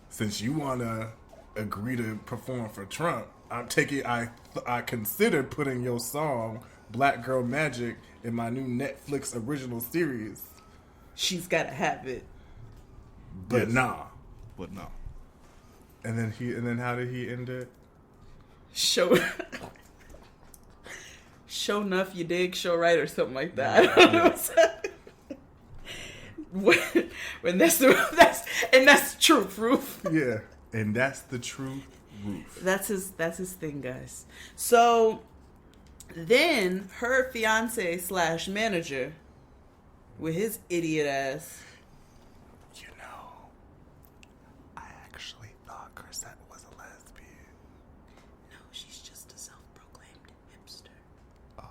since you want to agree to perform for Trump, I considered putting your song Black Girl Magic in my new Netflix original series. She's gotta have it. But Yes. nah. But no. And then how did he end it? Show enough, you dig, show right, or something like that. I don't know what's that. When that's the truth, Roof. Yeah. And that's the truth, Roof. That's his thing, guys. So then her fiance / manager with his idiot ass. You know, I actually thought Chrisette was a lesbian. No, she's just a self-proclaimed hipster. Oh.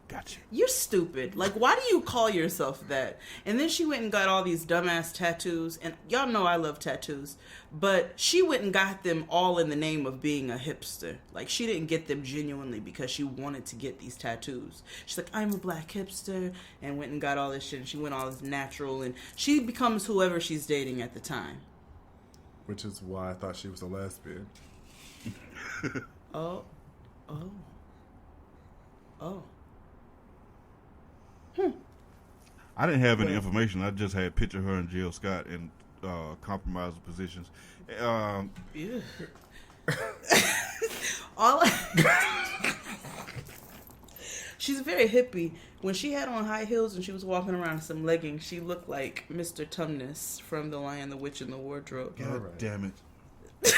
Gotcha. You're stupid. Like, why do you call yourself that? And then she went and got all these dumbass tattoos. And y'all know I love tattoos. But she went and got them all in the name of being a hipster. Like, she didn't get them genuinely because she wanted to get these tattoos. She's like, I'm a black hipster. And went and got all this shit. And she went all this natural. And she becomes whoever she's dating at the time. Which is why I thought she was a lesbian. Oh. I didn't have any information. I just had picture her and Jill Scott in compromising positions. Yeah. She's very hippie. When she had on high heels and she was walking around in some leggings, she looked like Mr. Tumnus from The Lion, the Witch, and the Wardrobe. God damn it.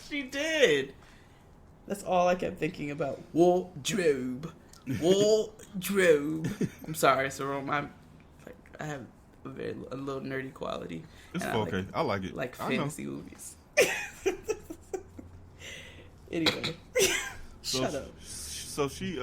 She did. That's all I kept thinking about. Wardrobe. I'm sorry, Cerrome. I have a little nerdy quality. It's okay. I like it. Like I know. fantasy movies. Anyway, shut up. So she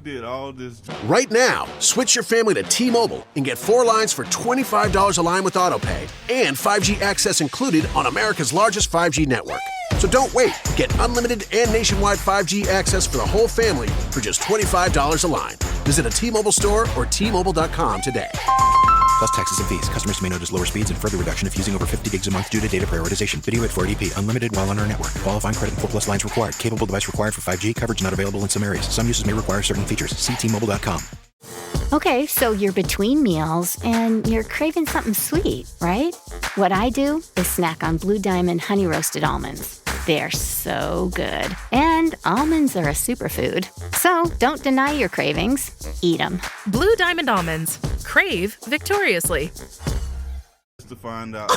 did all this. Right now, switch your family to T-Mobile and get 4 lines for $25 a line with AutoPay and 5G access included on America's largest 5G network. So don't wait. Get unlimited and nationwide 5G access for the whole family for just $25 a line. Visit a T-Mobile store or T-Mobile.com today. Plus taxes and fees. Customers may notice lower speeds and further reduction if using over 50 gigs a month due to data prioritization. Video at 480p. Unlimited while on our network. Qualifying credit and 4+ lines required. Capable device required for 5G. Coverage not available in some areas. Some uses may require certain features. See T-Mobile.com. Okay, so you're between meals and you're craving something sweet, right? What I do is snack on Blue Diamond honey roasted almonds. They're so good. And almonds are a superfood. So don't deny your cravings. Eat them. Blue Diamond almonds. Crave victoriously. Just to find out.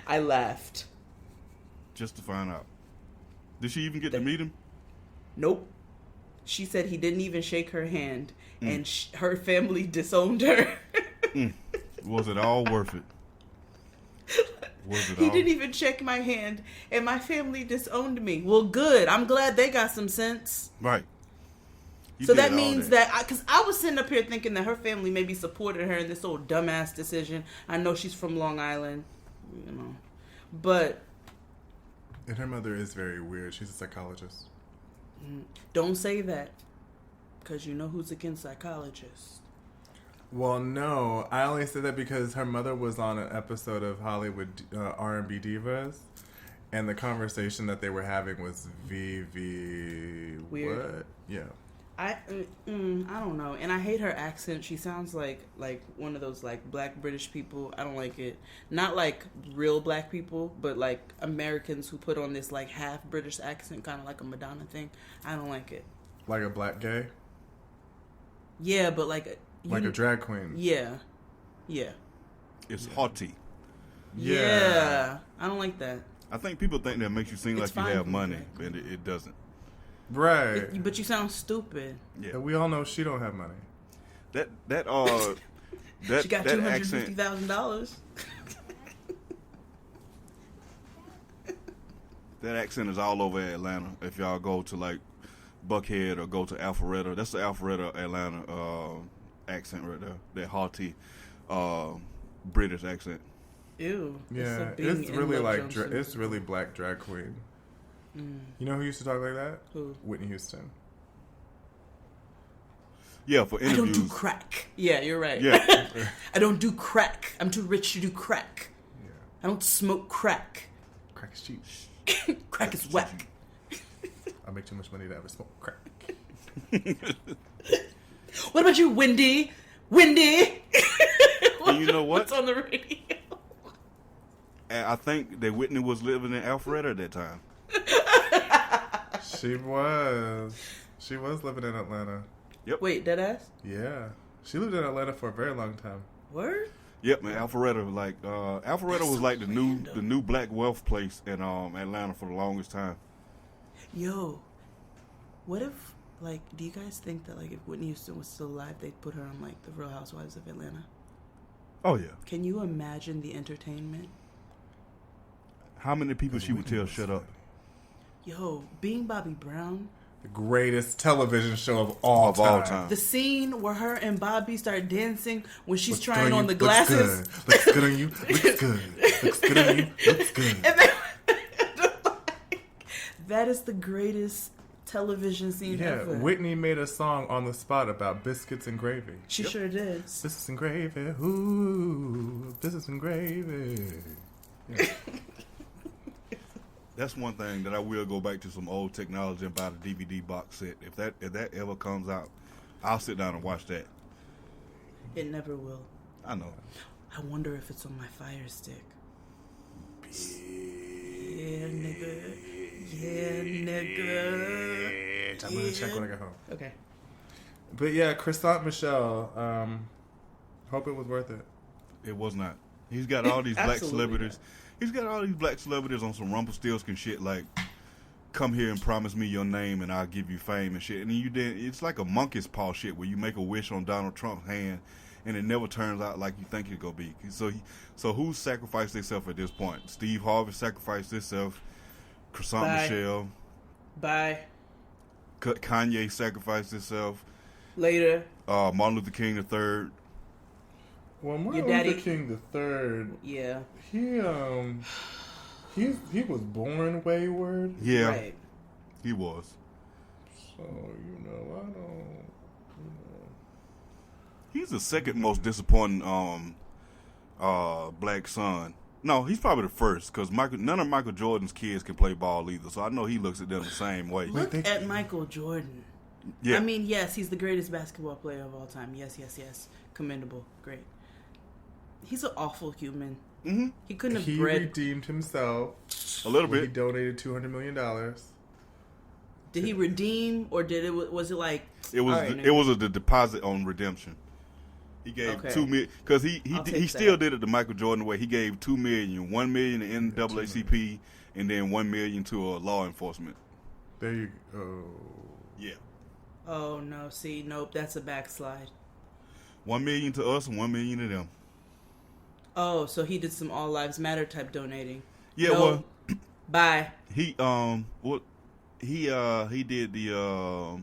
I laughed. Just to find out. Did she even get to meet him? Nope. She said he didn't even shake her hand, and her family disowned her. Was it all worth it? He didn't even shake my hand, and my family disowned me. Well, good. I'm glad they got some sense. Right. You So did that all means that, because I was sitting up here thinking that her family maybe supported her in this old dumbass decision. I know she's from Long Island, you know, but. And her mother is very weird. She's a psychologist. Don't say that, because you know who's against psychologists. Well, no. I only said that because her mother was on an episode of Hollywood R&B Divas, and the conversation that they were having was weird. What? Yeah. I don't know, and I hate her accent. She sounds like one of those like black British people. I don't like it. Not like real black people, but like Americans who put on this like half British accent, kind of like a Madonna thing. I don't like it. Like a black gay? Yeah, but like a drag queen. Yeah. It's haughty. Yeah. I don't like that. I think people think that makes you seem It's like you fine have for money, me. but it doesn't. Right. But you sound stupid. Yeah. And we all know she don't have money. That She got that accent. $250,000. That accent is all over Atlanta. If y'all go to like Buckhead or go to Alpharetta, that's the Alpharetta, Atlanta accent right there. That haughty British accent. Ew. Yeah, it's really like it's really black drag queen. You know who used to talk like that? Who? Whitney Houston. Yeah, for I interviews. don't do crack. Yeah, you're right. Yeah. I don't do crack. I'm too rich to do crack. Yeah. I don't smoke crack. Crack is cheap. Crack is whack. I make too much money to ever smoke crack. What about you, Wendy? Wendy! And you know what? What's on the radio? And I think that Whitney was living in Alpharetta at that time. She was. She was living in Atlanta. Yep. Wait, deadass? Yeah. She lived in Atlanta for a very long time. Word? Yep, man. Alpharetta, like Alpharetta was like the new black wealth place in Atlanta for the longest time. Yo, what if, like, do you guys think that, like, if Whitney Houston was still alive, they'd put her on, like, the Real Housewives of Atlanta? Oh yeah. Can you imagine the entertainment? How many people she would tell shut up? Yo, being Bobby Brown. The greatest television show of all time. The scene where her and Bobby start dancing when she's Looks trying good on the you, glasses. Looks good on you. Looks good. Looks good on you. Looks good. And then, that is the greatest television scene ever. Whitney made a song on the spot about biscuits and gravy. She sure did. Biscuits and gravy. Ooh, biscuits and gravy. Yeah. That's one thing that I will go back to some old technology and buy the DVD box set. If that ever comes out, I'll sit down and watch that. It never will. I know. I wonder if it's on my Fire Stick. Yeah, nigga. Yeah, nigga. I'm gonna check when I get home. Okay. But yeah, Croissant Michelle. Hope it was worth it. It was not. He's got all these black Absolutely celebrities. He's got all these black celebrities on some Rumpelstiltskin shit like, come here and promise me your name and I'll give you fame and shit. And then it's like a monkey's paw shit where you make a wish on Donald Trump's hand and it never turns out like you think it's gonna be. So who sacrificed themselves at this point? Steve Harvey sacrificed himself. Croissant Michelle. Bye. Kanye sacrificed himself. Later. Martin Luther King III. Well, Martin Luther King III. Yeah. He was born wayward. Yeah. Right. He was. So, I don't. He's the second most disappointing black son. No, he's probably the first because none of Michael Jordan's kids can play ball either. So I know he looks at them the same way. Look at Michael Jordan. Yeah. I mean, yes, he's the greatest basketball player of all time. Yes. Commendable. Great. He's an awful human. Mm-hmm. He couldn't have He redeemed himself. A little bit. He donated $200 million. Did he redeem or was it like... It was a deposit on redemption. He gave $2 million because he still did it the Michael Jordan way. He gave $2 million, $1 million to NAACP, and then $1 million to law enforcement. There you go. Yeah. Oh no! See, nope. That's a backslide. $1 million to us and $1 million to them. Oh, so he did some All Lives Matter type donating. Yeah. No. Well. Bye. He did the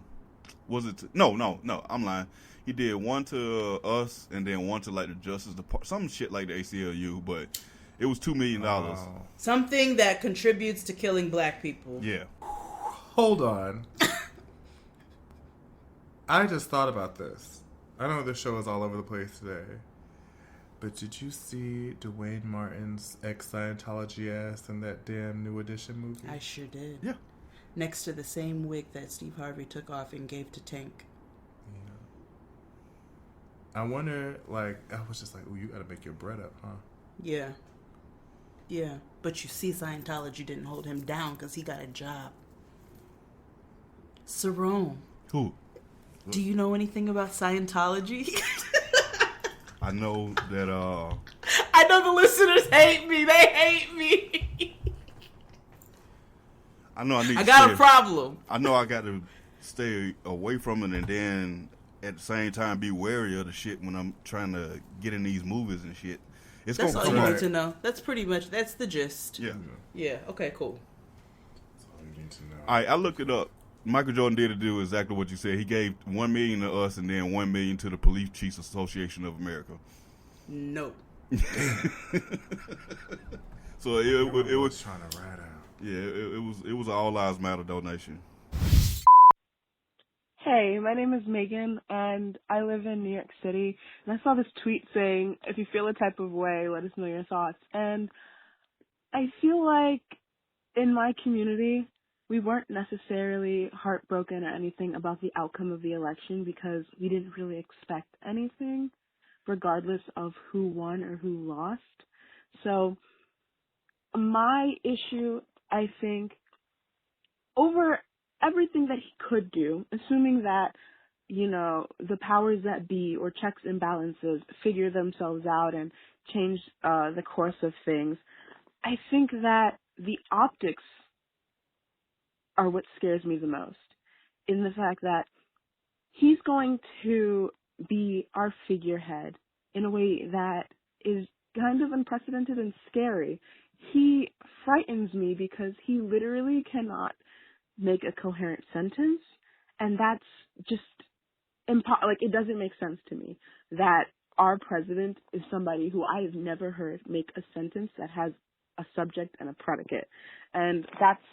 was it no I'm lying. He did one to us and then one to like the Justice Department, some shit like the ACLU, but it was $2 million. Something that contributes to killing black people. Yeah. Hold on. I just thought about this. I know this show is all over the place today, but did you see Dwayne Martin's ex-Scientology ass in that damn New Edition movie? I sure did. Yeah. Next to the same wig that Steve Harvey took off and gave to Tank. I wonder, I was just like, ooh, you gotta make your bread up, huh? Yeah. Yeah. But you see, Scientology didn't hold him down because he got a job. Cerrome. Who? Do you know anything about Scientology? I know that, I know the listeners hate me. They hate me. I know I got a problem. I know I got to stay away from it and then at the same time be wary of the shit when I'm trying to get in these movies and shit. That's all you need to know. That's pretty much, that's the gist. Yeah. Yeah, okay, cool. That's all you need to know. All right, I looked it up. Michael Jordan did do exactly what you said. He gave $1 million to us and then $1 million to the Police Chiefs Association of America. No. So it was trying to ride out. Yeah, it was an All Lives Matter donation. Hey, my name is Megan, and I live in New York City. And I saw this tweet saying, if you feel a type of way, let us know your thoughts. And I feel like in my community, we weren't necessarily heartbroken or anything about the outcome of the election because we didn't really expect anything, regardless of who won or who lost. So my issue, I think, over everything that he could do, assuming that, you know, the powers that be or checks and balances figure themselves out and change the course of things, I think that the optics are what scares me the most, in the fact that he's going to be our figurehead in a way that is kind of unprecedented and scary. He frightens me because he literally cannot make a coherent sentence, and that's just like, it doesn't make sense to me that our president is somebody who I have never heard make a sentence that has a subject and a predicate, and that's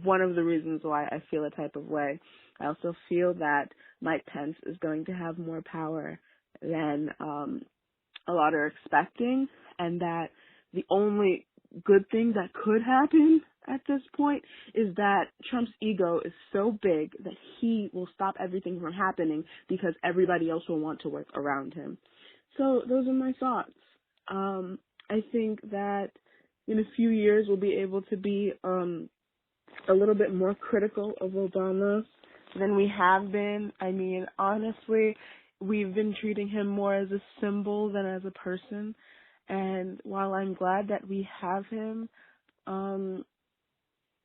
one of the reasons why I feel a type of way. I also feel that Mike Pence is going to have more power than a lot are expecting, and that the only good thing that could happen at this point is that Trump's ego is so big that he will stop everything from happening because everybody else will want to work around him. So those are my thoughts. I think that in a few years we'll be able to be a little bit more critical of Obama than we have been. I mean, honestly, we've been treating him more as a symbol than as a person. And while I'm glad that we have him,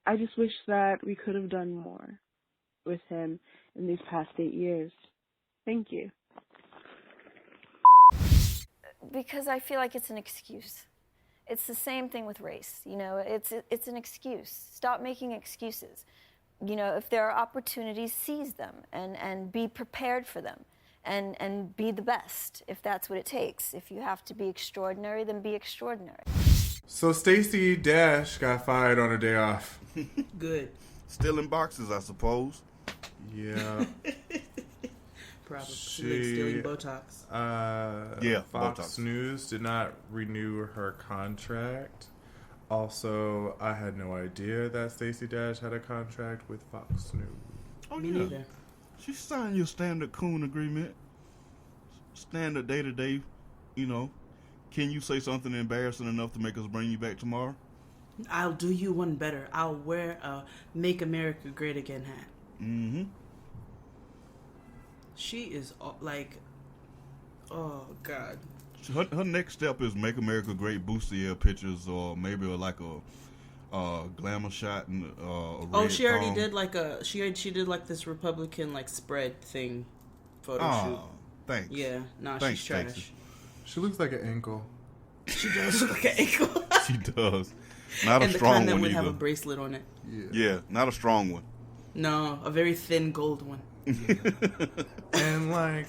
I just wish that we could have done more with him in these past 8 years. Thank you. Because I feel like it's an excuse. It's the same thing with race. You know, it's an excuse. Stop making excuses. You know, if there are opportunities, seize them and be prepared for them and be the best if that's what it takes. If you have to be extraordinary, then be extraordinary. So Stacey Dash got fired on her day off. Good. Still in boxes, I suppose. Yeah. Probably stealing Botox. Fox Botox. News did not renew her contract. Also, I had no idea that Stacey Dash had a contract with Fox News. Oh, Me yeah. neither. She signed your standard coon agreement. Standard day-to-day, you know. Can you say something embarrassing enough to make us bring you back tomorrow? I'll do you one better. I'll wear a Make America Great Again hat. Mm-hmm. She is like, oh God. Her next step is Make America Great bustier pictures, or maybe like a glamour shot and a red She already thong. did like she did like this Republican like spread thing photo shoot. Thanks. Yeah, nah, Thanks, she's trash. Stacey. She looks like an ankle. She does look like an ankle. She does. Not a and strong the kind that one would either. have a bracelet on it. Yeah, not a strong one. No, a very thin gold one. And like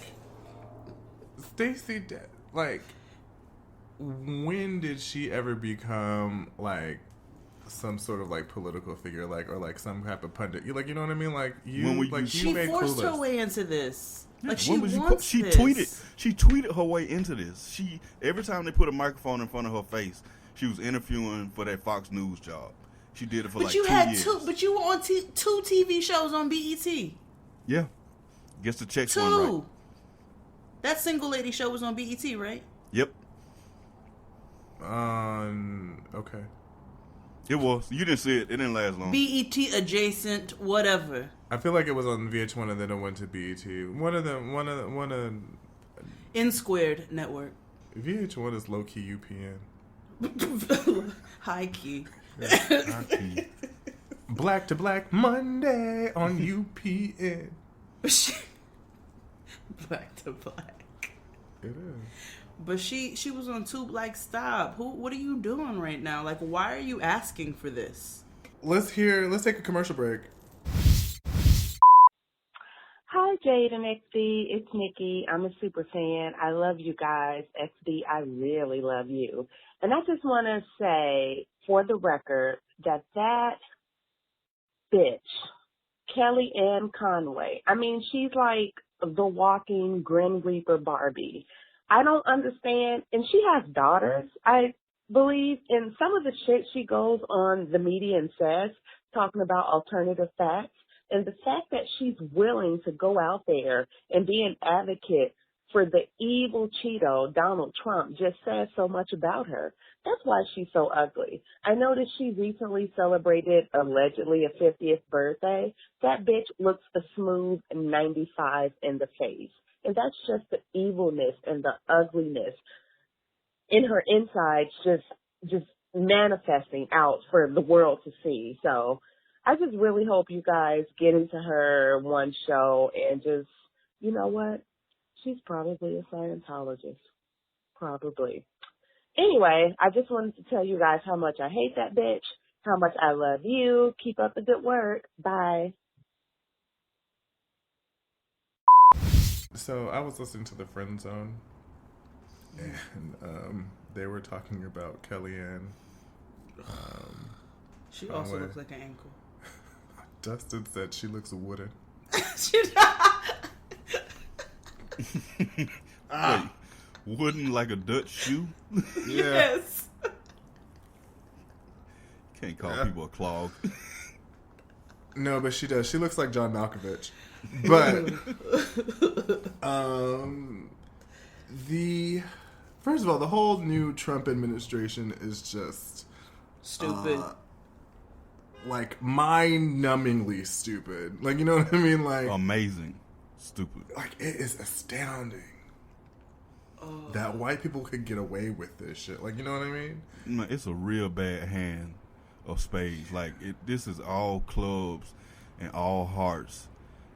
Stacey, like, when did she ever become like some sort of like political figure, like, or like some type of pundit? You know what I mean? Like she forced her way into this. Like she wants she this. tweeted her way into this. Every time they put a microphone in front of her face, she was interviewing for that Fox News job. She did it for 2 years. But you were on two TV shows on BET. Yeah, guess the checks 2. weren't right. That single lady show was on BET, right? Yep. Okay. It was. You didn't see it. It didn't last long. BET adjacent, whatever. I feel like it was on VH1 and then it went to BET. One of N Squared Network. VH1 is low key UPN. High key. Yeah, high key. Black to Black Monday on UPN. Black to Black. It is. But she was on Tube. Like, stop. What are you doing right now? Like, why are you asking for this? Let's take a commercial break. Hi, Jade and XD. It's Nikki. I'm a super fan. I love you guys. XD, I really love you. And I just want to say, for the record, that bitch Kellyanne Conway. I mean, she's like the walking Grim Reaper Barbie. I don't understand. And she has daughters, I believe. And some of the shit she goes on the media and says, talking about alternative facts, and the fact that she's willing to go out there and be an advocate for the evil Cheeto, Donald Trump, just says so much about her. That's why she's so ugly. I noticed she recently celebrated, allegedly, a 50th birthday. That bitch looks a smooth 95 in the face. And that's just the evilness and the ugliness in her insides just manifesting out for the world to see. So I just really hope you guys get into her one show and just, you know what? She's probably a Scientologist. Probably. Anyway, I just wanted to tell you guys how much I hate that bitch, how much I love you. Keep up the good work. Bye. So I was listening to the Friend Zone, and they were talking about Kellyanne. She also looks like an ankle. Dustin said she looks wooden. Wait, wooden like a Dutch shoe? Yeah. Yes. Can't call people a clog. No, but she does. She looks like John Malkovich. But first of all, the whole new Trump administration is just stupid. Like mind-numbingly stupid. Like, you know what I mean? Like amazing stupid. Like, it is astounding that white people could get away with this shit. Like, you know what I mean? No, it's a real bad hand of spades. Like, this is all clubs and all hearts.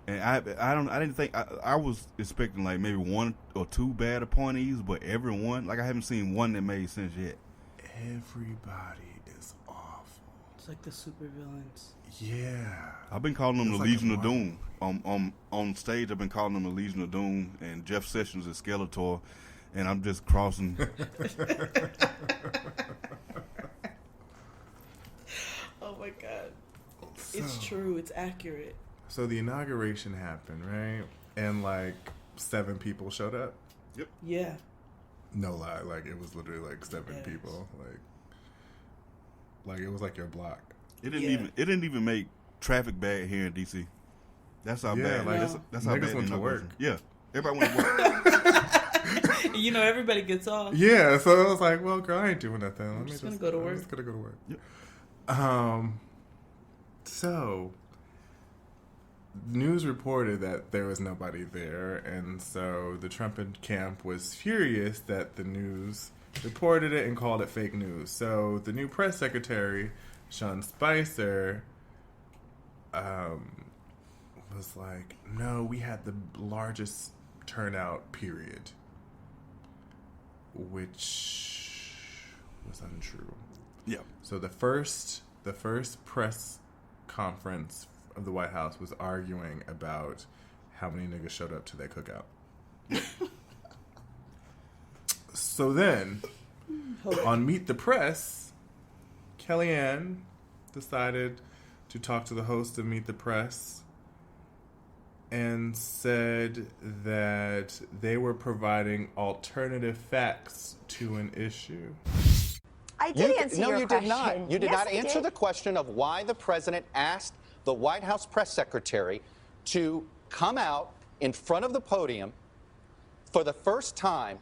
And I didn't think I was expecting like maybe one or two bad appointees, but everyone, like, I haven't seen one that made sense yet. Everybody is awful. It's like the supervillains. Yeah. I've been calling them It's the like Legion of Doom. On stage, I've been calling them the Legion of Doom, and Jeff Sessions is Skeletor, and I'm just crossing. Oh my God. It's true. It's accurate. So the inauguration happened, right? And like 7 people showed up. Yep. Yeah. No lie, like it was literally like 7 people. Like it was like your block. It didn't even make traffic bad here in DC. That's how bad. Like that's how bad. Went to work. Yeah, everybody went to work. You know, everybody gets off. Yeah, so I was like, well, girl, I ain't doing nothing. I'm just gonna go to work. I'm just gonna go to work. Yep. So news reported that there was nobody there, and so the Trump camp was furious that the news reported it and called it fake news. So the new press secretary, Sean Spicer, was like, no, we had the largest turnout, period. Which was untrue. Yeah. So the first press conference of the White House was arguing about how many niggas showed up to their cookout. So then, on Meet the Press, Kellyanne decided to talk to the host of Meet the Press and said that they were providing alternative facts to an issue. I did answer your question. No, you did not. You did Yes, not I answer did. the question of why the president asked the White House press secretary to come out in front of the podium for the first time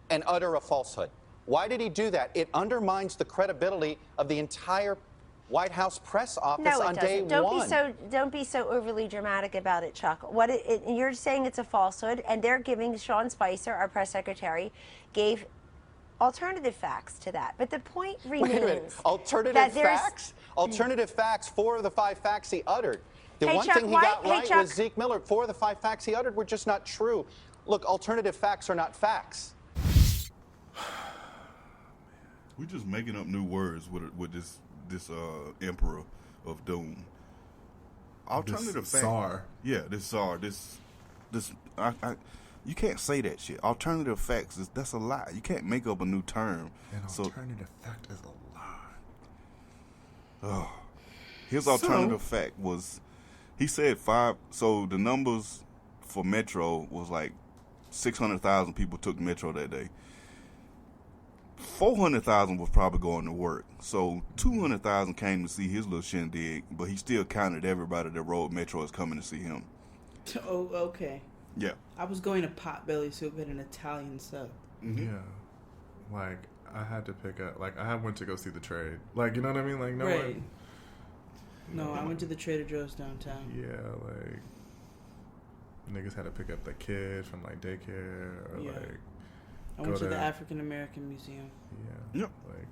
and utter a falsehood. Why did he do that? It undermines the credibility of the entire White House press office No, on it day doesn't. Don't be so overly dramatic about it, Chuck. You're saying it's a falsehood, and they're giving Sean Spicer, our press secretary, gave alternative facts to that. But the point remains. Wait a minute. Alternative facts? Alternative facts, 4 of the 5 facts he uttered. The one thing he got right was Zeke Miller. 4 of the 5 facts he uttered were just not true. Look, alternative facts are not facts. We're just making up new words with this Emperor of Doom. Alternative This fact. czar. Yeah, this czar. You can't say that shit. Alternative facts that's a lie. You can't make up a new term. An alternative fact is a lie. His alternative fact was He said 5. So the numbers for Metro was like 600,000 people took Metro that day. 400,000 was probably going to work. So 200,000 came to see his little shindig, but he still counted everybody that rode Metro as coming to see him. Oh, okay. Yeah. I was going to Potbelly Soup at an Italian sub. Mm-hmm. Yeah. Like, I had to pick up, like, I went to go see The Trade. Like, you know what I mean? Like, no Right. one. No, I went to the Trader Joe's downtown. Yeah, like, niggas had to pick up the kid from, like, daycare or, Yeah. like, I went to the African American Museum. Yeah. Yep. Like,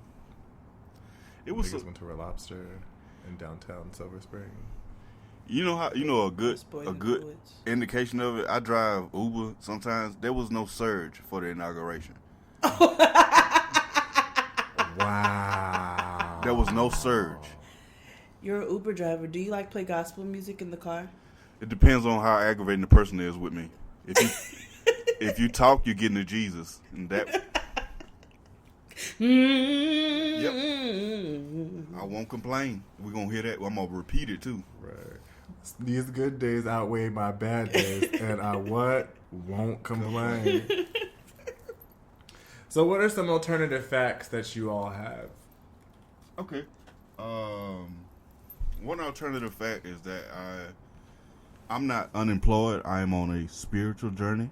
it was niggas went to Red Lobster in downtown Silver Spring. You know how a good indication of it. I drive Uber sometimes. There was no surge for the inauguration. Wow. There was no surge. You're an Uber driver. Do you like play gospel music in the car? It depends on how aggravating the person is with me. If you talk, you're getting to Jesus, and that. Yep. I won't complain. We're gonna hear that. I'm gonna repeat it too. Right. These good days outweigh my bad days, and I won't complain. So, what are some alternative facts that you all have? Okay. One alternative fact is that I'm not unemployed. I am on a spiritual journey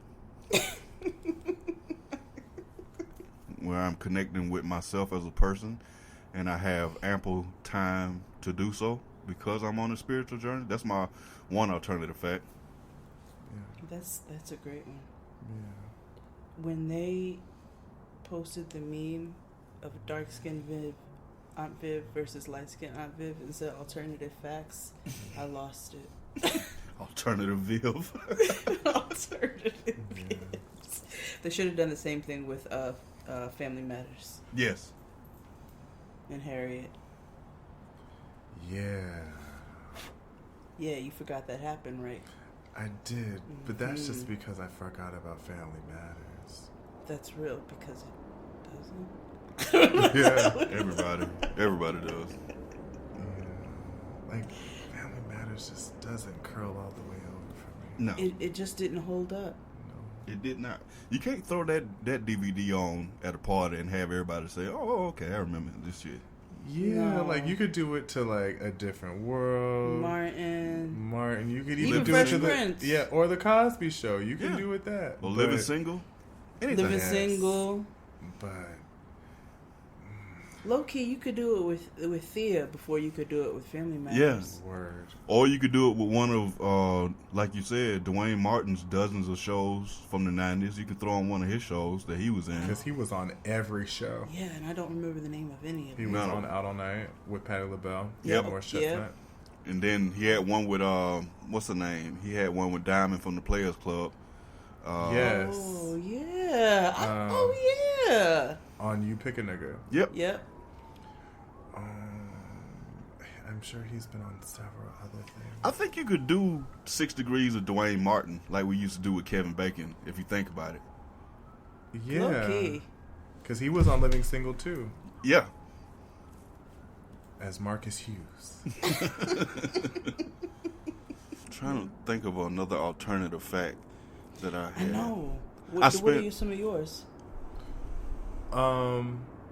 where I'm connecting with myself as a person, and I have ample time to do so because I'm on a spiritual journey. That's my one alternative fact. That's a great one. Yeah. When they posted the meme of dark-skinned Aunt Viv versus light-skinned Aunt Viv and said alternative facts, I lost it. Alternative Viv. Alternative Vivs. They should have done the same thing with Family Matters. Yes. And Harriet. Yeah. Yeah, you forgot that happened, right? I did, but that's just because I forgot about Family Matters. That's real because it doesn't. Yeah. Everybody does. Yeah. Like, Family Matters just doesn't curl all the way over for me. No. It just didn't hold up. It did not. You can't throw that DVD on at a party and have everybody say, "Oh, okay, I remember this shit." Yeah, No. like you could do it to like A Different World, Martin. You could Even even do Fresh it to Prince. or the Cosby Show. You can do it that. Or Living Single. Anything. Living Single. But Low key, you could do it with Thea before you could do it with Family Matters. Yeah. Word. Or you could do it with one of, like you said, Dwayne Martin's dozens of shows from the 90s. You could throw on one of his shows that he was in. Because he was on every show. Yeah, and I don't remember the name of any of He them. was on Out All Night with Patti LaBelle. Yep. More Chestnut. And then he had one with, what's the name? He had one with Diamond from the Players Club. Yes. Oh, yeah. Yeah. On You Pick a Nigga. Yep. I'm sure he's been on several other things. I think you could do 6 Degrees of Dwayne Martin like we used to do with Kevin Bacon, if you think about it. Yeah. Low-key. Because he was on Living Single too. Yeah. As Marcus Hughes. Trying to think of another alternative fact that I had. I know. What are some of yours?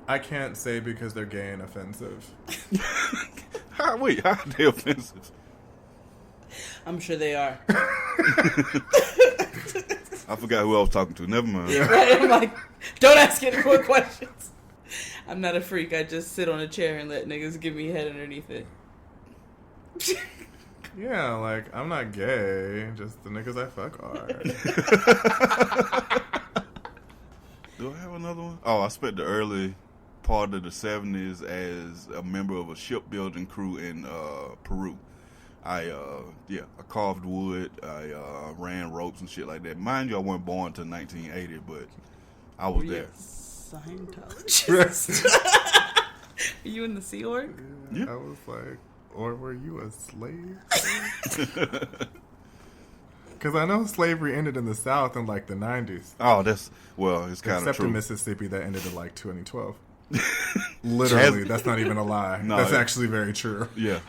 I can't say because they're gay and offensive. How are they offensive? I'm sure they are. I forgot who I was talking to. Never mind. Right? I'm like, don't ask any more questions. I'm not a freak. I just sit on a chair and let niggas give me head underneath it. Yeah, like, I'm not gay. Just the niggas I fuck are. Do I have another one? Oh, I spent the early part of the 70s as a member of a shipbuilding crew in Peru. I carved wood. I ran ropes and shit like that. Mind you, I wasn't born until 1980, but I was there. Scientologist. Are you in the Sea Org? Yeah. I was like, or were you a slave? Because I know slavery ended in the South in like the 90s. Oh, it's kind of true. Except in Mississippi, that ended in like 2012. Literally, that's not even a lie. No, that's actually very true. Yeah.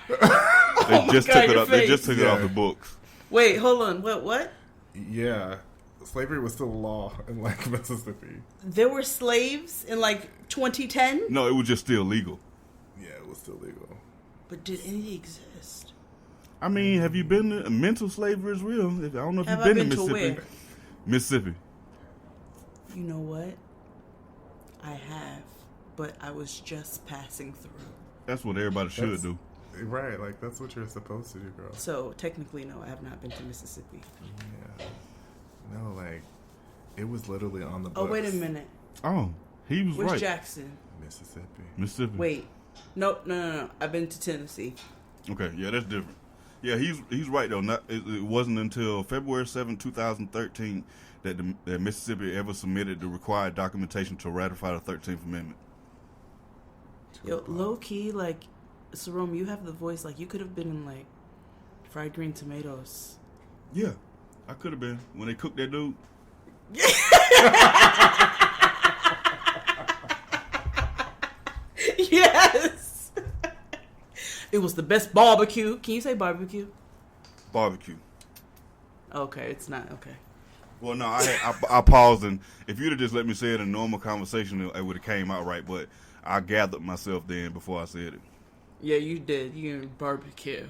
They just God, took it your up. They just face. took it off the books. Wait, hold on. What? Yeah. Slavery was still a law in like Mississippi. There were slaves in like 2010? No, it was just still legal. Yeah, it was still legal. But did any exist? I mean, have you been to mental slavery is real? I don't know if Have you've I been to been to Mississippi. where? Mississippi. You know what? I have, but I was just passing through. That's what everybody should do. Right, like that's what you're supposed to do, girl. So technically, no, I have not been to Mississippi. Yeah. No, like it was literally on the books. Oh, wait a minute. Oh, he was Where's right. Jackson? Mississippi. Mississippi. Wait. No. I've been to Tennessee. Okay, yeah, that's different. Yeah, he's right though. It wasn't until February 7, 2013 that Mississippi ever submitted the required documentation to ratify the 13th Amendment. Yo, low key, like, Cerrome, you have the voice. Like, you could have been in, like, Fried Green Tomatoes. Yeah, I could have been. When they cooked that dude. Yes! It was the best barbecue. Can you say barbecue? Barbecue. Okay, it's not. Okay. Well, no, I paused, and if you'd have just let me say it in a normal conversation, it would have came out right, but I gathered myself then before I said it. Yeah, you did. You barbecue.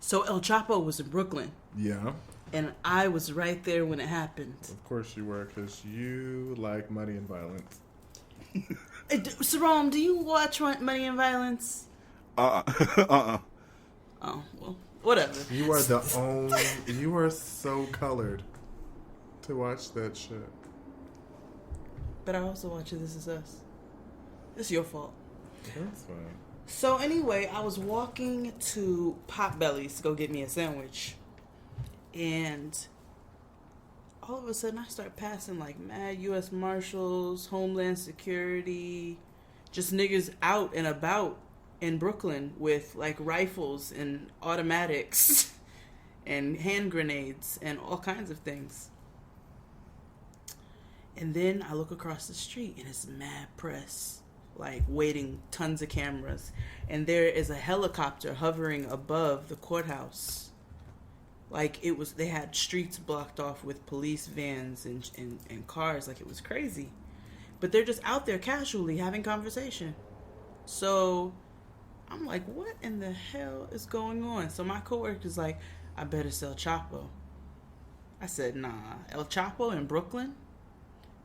So El Chapo was in Brooklyn. Yeah. And I was right there when it happened. Of course you were, because you like Money and Violence. Cerrome, do you watch Money and Violence? Oh, well, whatever. You are the only... You are so colored to watch that shit. But I also watch This Is Us. It's your fault. That's fine. So anyway, I was walking to Potbelly's to go get me a sandwich. And all of a sudden I start passing like mad U.S. Marshals, Homeland Security, just niggas out and about in Brooklyn with like rifles and automatics and hand grenades and all kinds of things. And then I look across the street and it's mad press, like waiting, tons of cameras. And there is a helicopter hovering above the courthouse. Like it was, they had streets blocked off with police vans and cars. Like it was crazy. But they're just out there casually having conversation. So I'm like, what in the hell is going on? So my coworker's like, I bet it's El Chapo. I said, nah, El Chapo in Brooklyn?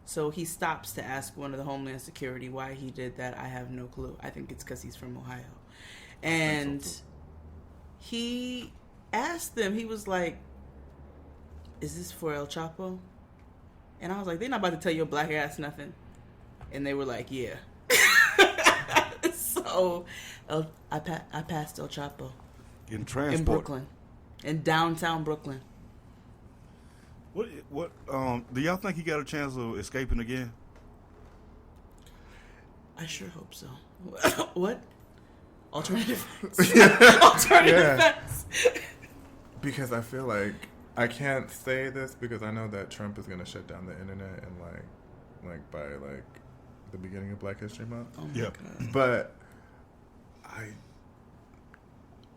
So he stops to ask one of the Homeland Security why he did that. I have no clue. I think it's because he's from Ohio. And he asked them, he was like, is this for El Chapo? And I was like, they're not about to tell your black ass nothing. And they were like, yeah. So I passed El Chapo. In transport. In Brooklyn. In downtown Brooklyn. What do y'all think he got a chance of escaping again? I sure hope so. What? Alternative facts. Alternative facts. Because I feel like I can't say this because I know that Trump is gonna shut down the internet and like by like the beginning of Black History Month. Oh my God. But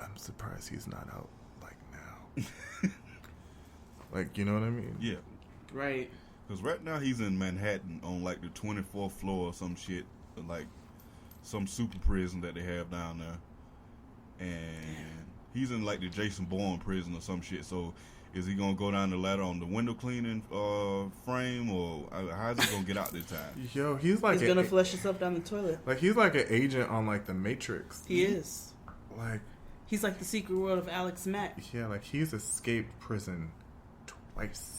I'm surprised he's not out like now. Like, you know what I mean? Yeah. Right. Because right now he's in Manhattan on like the 24th floor or some shit, like some super prison that they have down there. And he's in like the Jason Bourne prison or some shit. So is he going to go down the ladder on the window cleaning frame, or how's he going to get out this time? Yo, he's like... He's going to flush himself down the toilet. Like, he's like an agent on like the Matrix. He is. Like... He's like the secret world of Alex Mack. Yeah, like he's escaped prison twice.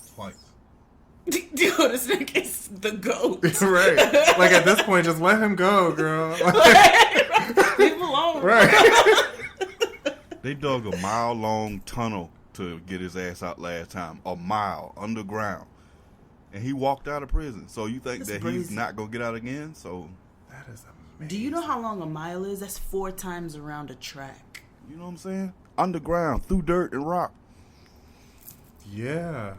Dude, this nigga is the GOAT. Right. Like at this point, just let him go, girl. Leave him alone. Right. They dug a mile-long tunnel to get his ass out last time. A mile underground. And he walked out of prison. So you think That's that crazy. he's not going to get out again? So that is amazing. Do you know how long a mile is? That's 4 times around a track. You know what I'm saying? Underground, through dirt and rock. Yeah.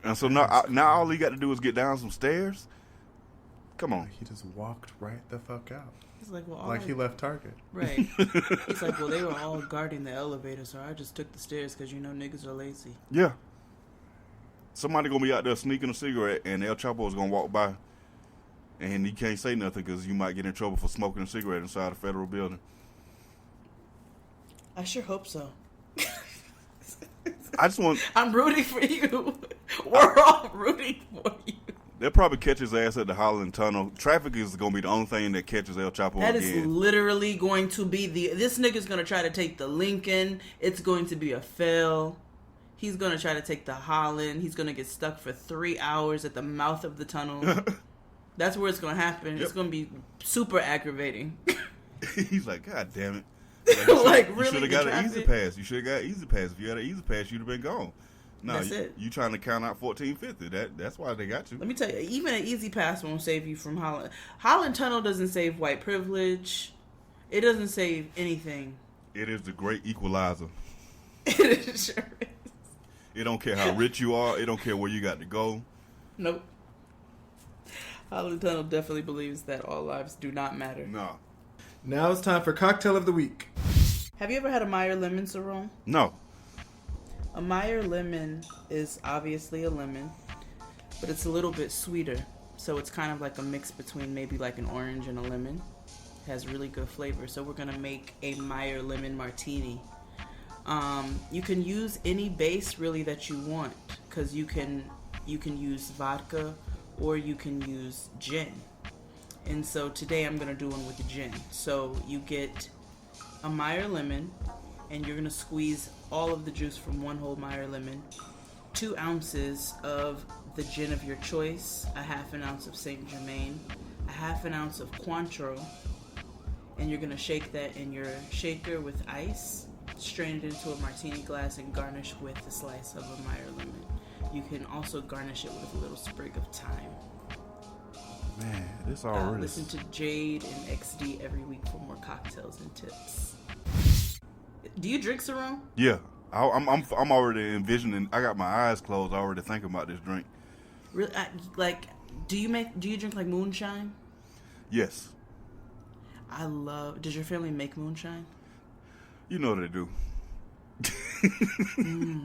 And so now all he got to do is get down some stairs. Come on. He just walked right the fuck out. He's like, well, he left Target. Right. He's like, well, they were all guarding the elevator, so I just took the stairs because niggas are lazy. Yeah. Somebody gonna be out there sneaking a cigarette, and El Chapo is gonna walk by, and he can't say nothing because you might get in trouble for smoking a cigarette inside a federal building. I sure hope so. I'm rooting for you. We're all rooting for you. They'll probably catch his ass at the Holland Tunnel. Traffic is going to be the only thing that catches El Chapo That again. is literally going to be this nigga's going to try to take the Lincoln. It's going to be a fail. He's going to try to take the Holland. He's going to get stuck for 3 hours at the mouth of the tunnel. That's where it's going to happen. Yep. It's going to be super aggravating. He's like, God damn it. Like, you really? should have got an easy pass. You should have got an easy pass. If you had an easy pass, you'd have been gone. No, that's it. You trying to count out 1450. That's why they got you. Let me tell you, even an easy pass won't save you from Holland. Holland Tunnel doesn't save white privilege. It doesn't save anything. It is the great equalizer. It sure is. It don't care how rich you are. It don't care where you got to go. Nope. Holland Tunnel definitely believes that all lives do not matter. No. Now it's time for Cocktail of the Week. Have you ever had a Meyer lemon, Cerrome? No. A Meyer lemon is obviously a lemon, but it's a little bit sweeter. So it's kind of like a mix between maybe like an orange and a lemon. It has really good flavor. So we're going to make a Meyer lemon martini. You can use any base really that you want, because you can use vodka or you can use gin. And so today I'm going to do one with the gin. So you get a Meyer lemon, and you're going to squeeze all of the juice from one whole Meyer lemon, 2 ounces of the gin of your choice, a half an ounce of Saint Germain, a half an ounce of Cointreau, and you're going to shake that in your shaker with ice, strain it into a martini glass, and garnish with a slice of a Meyer lemon. You can also garnish it with a little sprig of thyme. Man, this already. Listen to Jade and XD every week for more cocktails and tips. Do you drink, Cerrome? Yeah, I'm already envisioning. I got my eyes closed, already thinking about this drink. Really? Do you drink like moonshine? Yes. Does your family make moonshine? You know they do.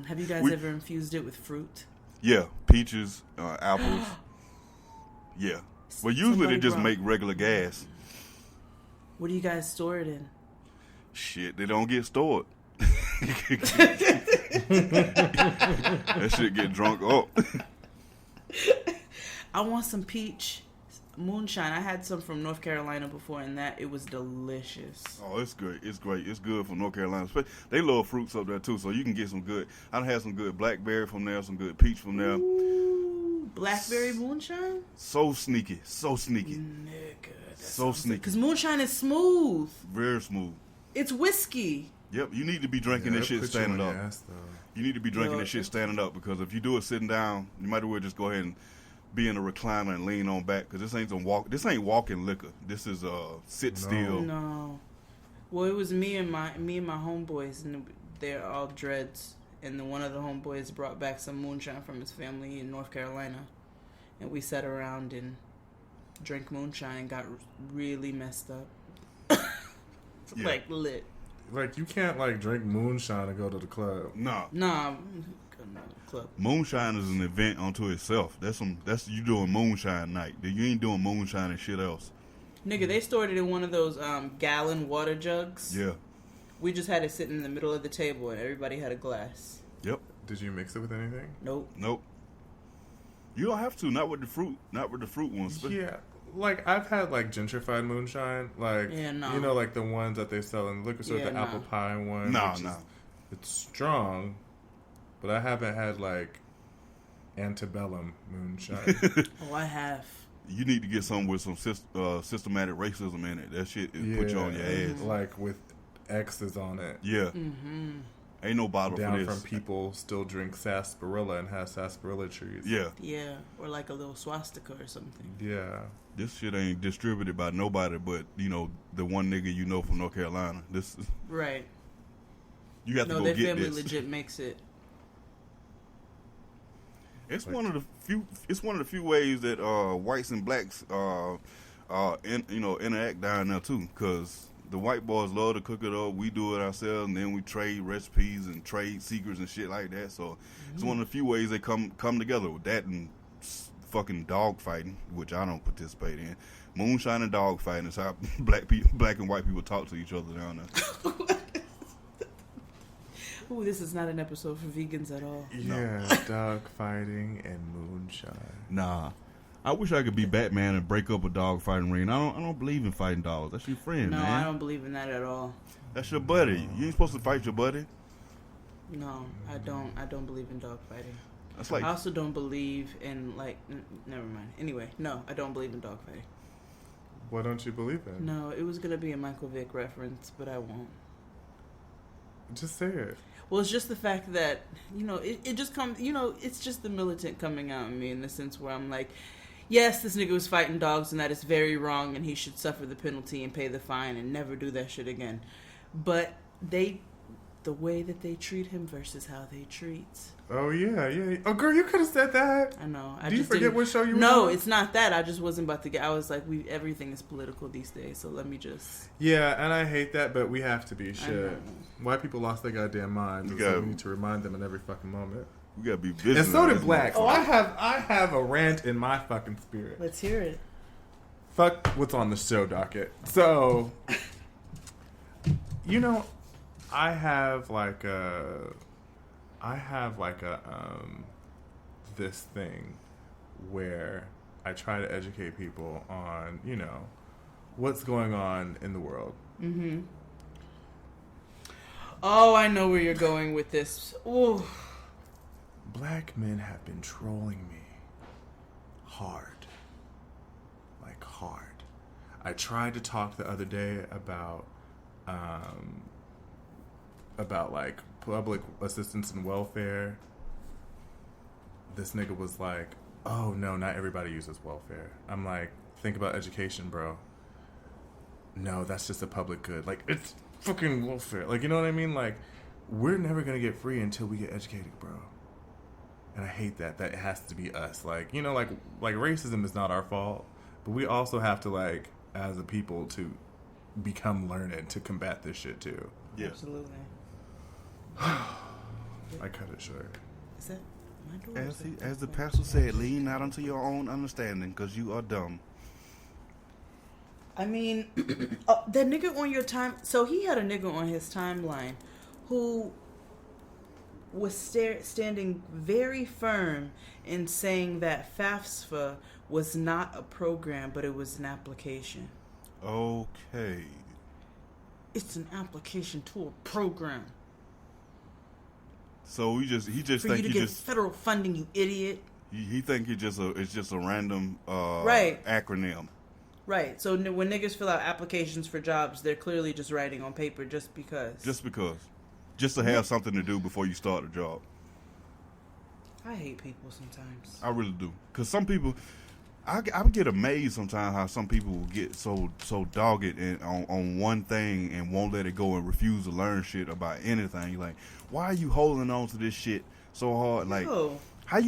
Have you guys ever infused it with fruit? Yeah, peaches, apples. Yeah. Well, usually they just make regular gas. What do you guys store it in? Shit, they don't get stored. That shit get drunk up. I want some peach moonshine. I had some from North Carolina before, and it was delicious. Oh, it's great. It's great. It's good from North Carolina. They love fruits up there, too, so you can get some good. I done had some good blackberry from there, some good peach from there. Ooh, blackberry moonshine? So sneaky. So sneaky. Nigga. So sneaky. Because moonshine is smooth. Very smooth. It's whiskey. Yep, you need to be drinking this shit standing up. Ass, you need to be drinking this shit standing up, because if you do it sitting down, you might as well just go ahead and be in a recliner and lean on back, because this ain't walking liquor. This is sit still. No. Well, it was me and my homeboys, and they're all dreads, and then one of the homeboys brought back some moonshine from his family in North Carolina, and we sat around and drank moonshine and got really messed up. Yeah. Like lit. Like, you can't drink moonshine and go to the club. Nah. Club. Moonshine is an event unto itself. That's you doing moonshine night. You ain't doing moonshine and shit else. Nigga, they stored it in one of those gallon water jugs. Yeah. We just had it sitting in the middle of the table, and everybody had a glass. Yep. Did you mix it with anything? Nope. You don't have to. Not with the fruit ones. Yeah. I've had gentrified moonshine, you know, the ones that they sell in the liquor store, the apple pie one. No. It's strong, but I haven't had antebellum moonshine. Oh, I have. You need to get some with some systematic racism in it. That shit is put you on your ass. With X's on it. Yeah. Mm-hmm. Ain't no bottle down for this. From people still drink sarsaparilla and have sarsaparilla trees. Yeah. Yeah, or a little swastika or something. Yeah. This shit ain't distributed by nobody but, the one nigga you know from North Carolina. This is right. You have to go their get family this. legit makes it. It's one of the few ways that whites and blacks interact down there too. Because the white boys love to cook it up. We do it ourselves, and then we trade recipes and trade secrets and shit like that. So it's one of the few ways they come together with that and fucking dog fighting, which I don't participate in. Moonshine and dog fighting is how black and white people talk to each other down there. Ooh, this is not an episode for vegans at all. Yeah, dog fighting and moonshine. Nah. I wish I could be Batman and break up a dog fighting ring. I don't believe in fighting dogs. That's your friend, man. No, I don't believe in that at all. That's your buddy. You ain't supposed to fight your buddy. No, I don't. I don't believe in dog fighting. That's like, I also don't believe in never mind. Anyway, no, I don't believe in dog fighting. What don't you believe in? No, it was gonna be a Michael Vick reference, but I won't. Just say it. Well, it's just the fact that, it just comes, it's just the militant coming out in me in the sense where I'm like, yes, this nigga was fighting dogs and that is very wrong and he should suffer the penalty and pay the fine and never do that shit again. But the way that they treat him versus how they treat. Oh, yeah. Oh, girl, you could have said that. I know. Do you forget what show you were No, on? it's not that. I just wasn't about to get... I was like, everything is political these days, so let me just... Yeah, and I hate that, but we have to be. Shit. White people lost their goddamn minds, so we need to remind them in every fucking moment. We gotta be vigilant. And so did blacks. Oh, I have a rant in my fucking spirit. Let's hear it. Fuck what's on the show docket. So, I have this thing where I try to educate people on, what's going on in the world. Mm-hmm. Oh, I know where you're going with this. Ooh. Black men have been trolling me hard. Like hard. I tried to talk the other day about like public assistance and welfare. This nigga was like, oh no, not everybody uses welfare. I'm like, think about education, bro. No, that's just a public good. Like, it's fucking welfare. Like, you know what I mean? Like, we're never gonna get free until we get educated, bro. And I hate that. That it has to be us. Like, like racism is not our fault, but we also have to, like, as a people, to become learned to combat this shit too. Yeah. Absolutely. I cut it short. Is that my door? As the pastor said, lean not unto your own understanding, because you are dumb. I mean, that nigga on your time... So he had a nigga on his timeline who was standing very firm in saying that FAFSA was not a program, but it was an application. Okay. It's an application to a program. So he just for think you to get federal funding, you idiot. He think it's just a random right. acronym. Right. So when niggas fill out applications for jobs, they're clearly just writing on paper just because. Just to have something to do before you start a job. I hate people sometimes. I really do. Because some people, I get amazed sometimes how some people will get so dogged on one thing and won't let it go and refuse to learn shit about anything. Like, why are you holding on to this shit so hard? Like, how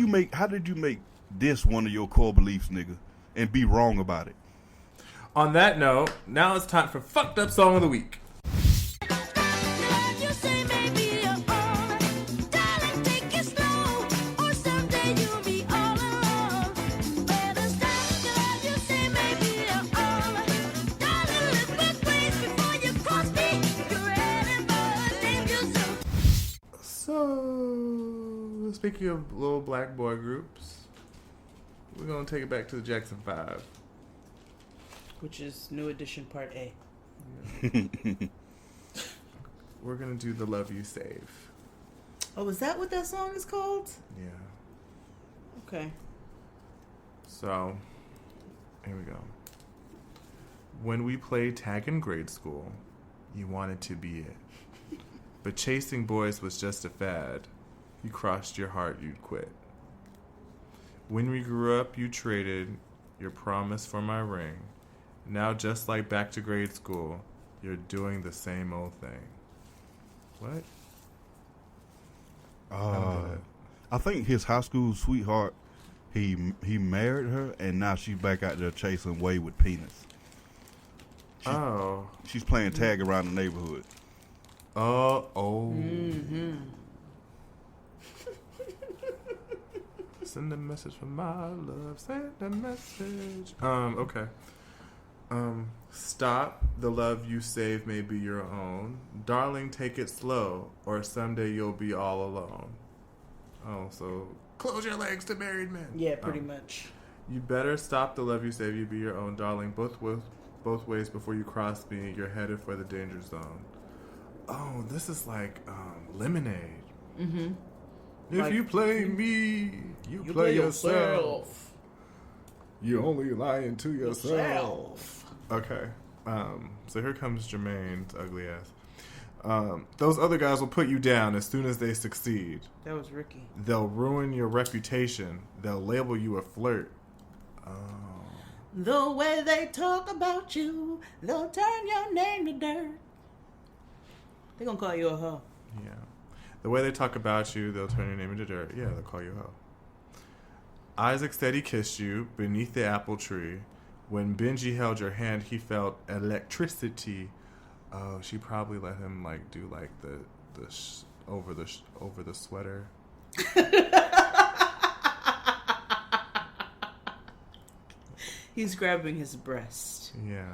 did you make this one of your core beliefs, nigga, and be wrong about it? On that note, now it's time for Fucked Up Song of the Week. So, speaking of little black boy groups, we're going to take it back to the Jackson 5. Which is New Edition Part A. We're going to do The Love You Save. Oh, is that what that song is called? Yeah. Okay. So, here we go. When we played tag in grade school, you wanted to be it. But chasing boys was just a fad. You crossed your heart, you'd quit. When we grew up, you traded your promise for my ring. Now, just like back to grade school, you're doing the same old thing. What? I think his high school sweetheart, he married her, and now she's back out there chasing Way with penis. She's playing tag around the neighborhood. Mm-hmm. Send a message from my love. Send a message. Okay. Stop. The love you save may be your own. Darling, take it slow, or someday you'll be all alone. Oh, so close your legs to married men. Yeah, pretty much. You better stop. The love you save, you be your own. Darling, both ways before you cross me. You're headed for the danger zone. Oh, this is like Lemonade. Mm-hmm. If like, you play me, you play yourself. You only lying to yourself. Okay. So here comes Jermaine's ugly ass. Those other guys will put you down as soon as they succeed. That was Ricky. They'll ruin your reputation. They'll label you a flirt. The way they talk about you, they'll turn your name to dirt. They're gonna call you a hoe. Yeah. The way they talk about you, they'll turn your name into dirt. Yeah, they'll call you a hoe. Isaac said he kissed you beneath the apple tree. When Benji held your hand, he felt electricity. Oh, she probably let him like do like the over the sweater. He's grabbing his breast. Yeah.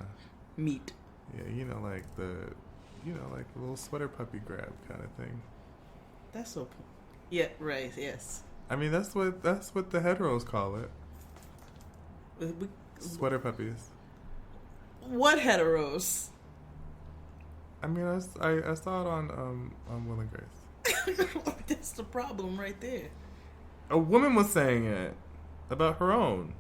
Meat. Yeah, like the little sweater puppy grab kind of thing. That's so. Yeah. Right. Yes. I mean, that's what the heteros call it. Sweater puppies. What heteros? I mean, I saw it on Will and Grace. That's the problem right there. A woman was saying it about her own.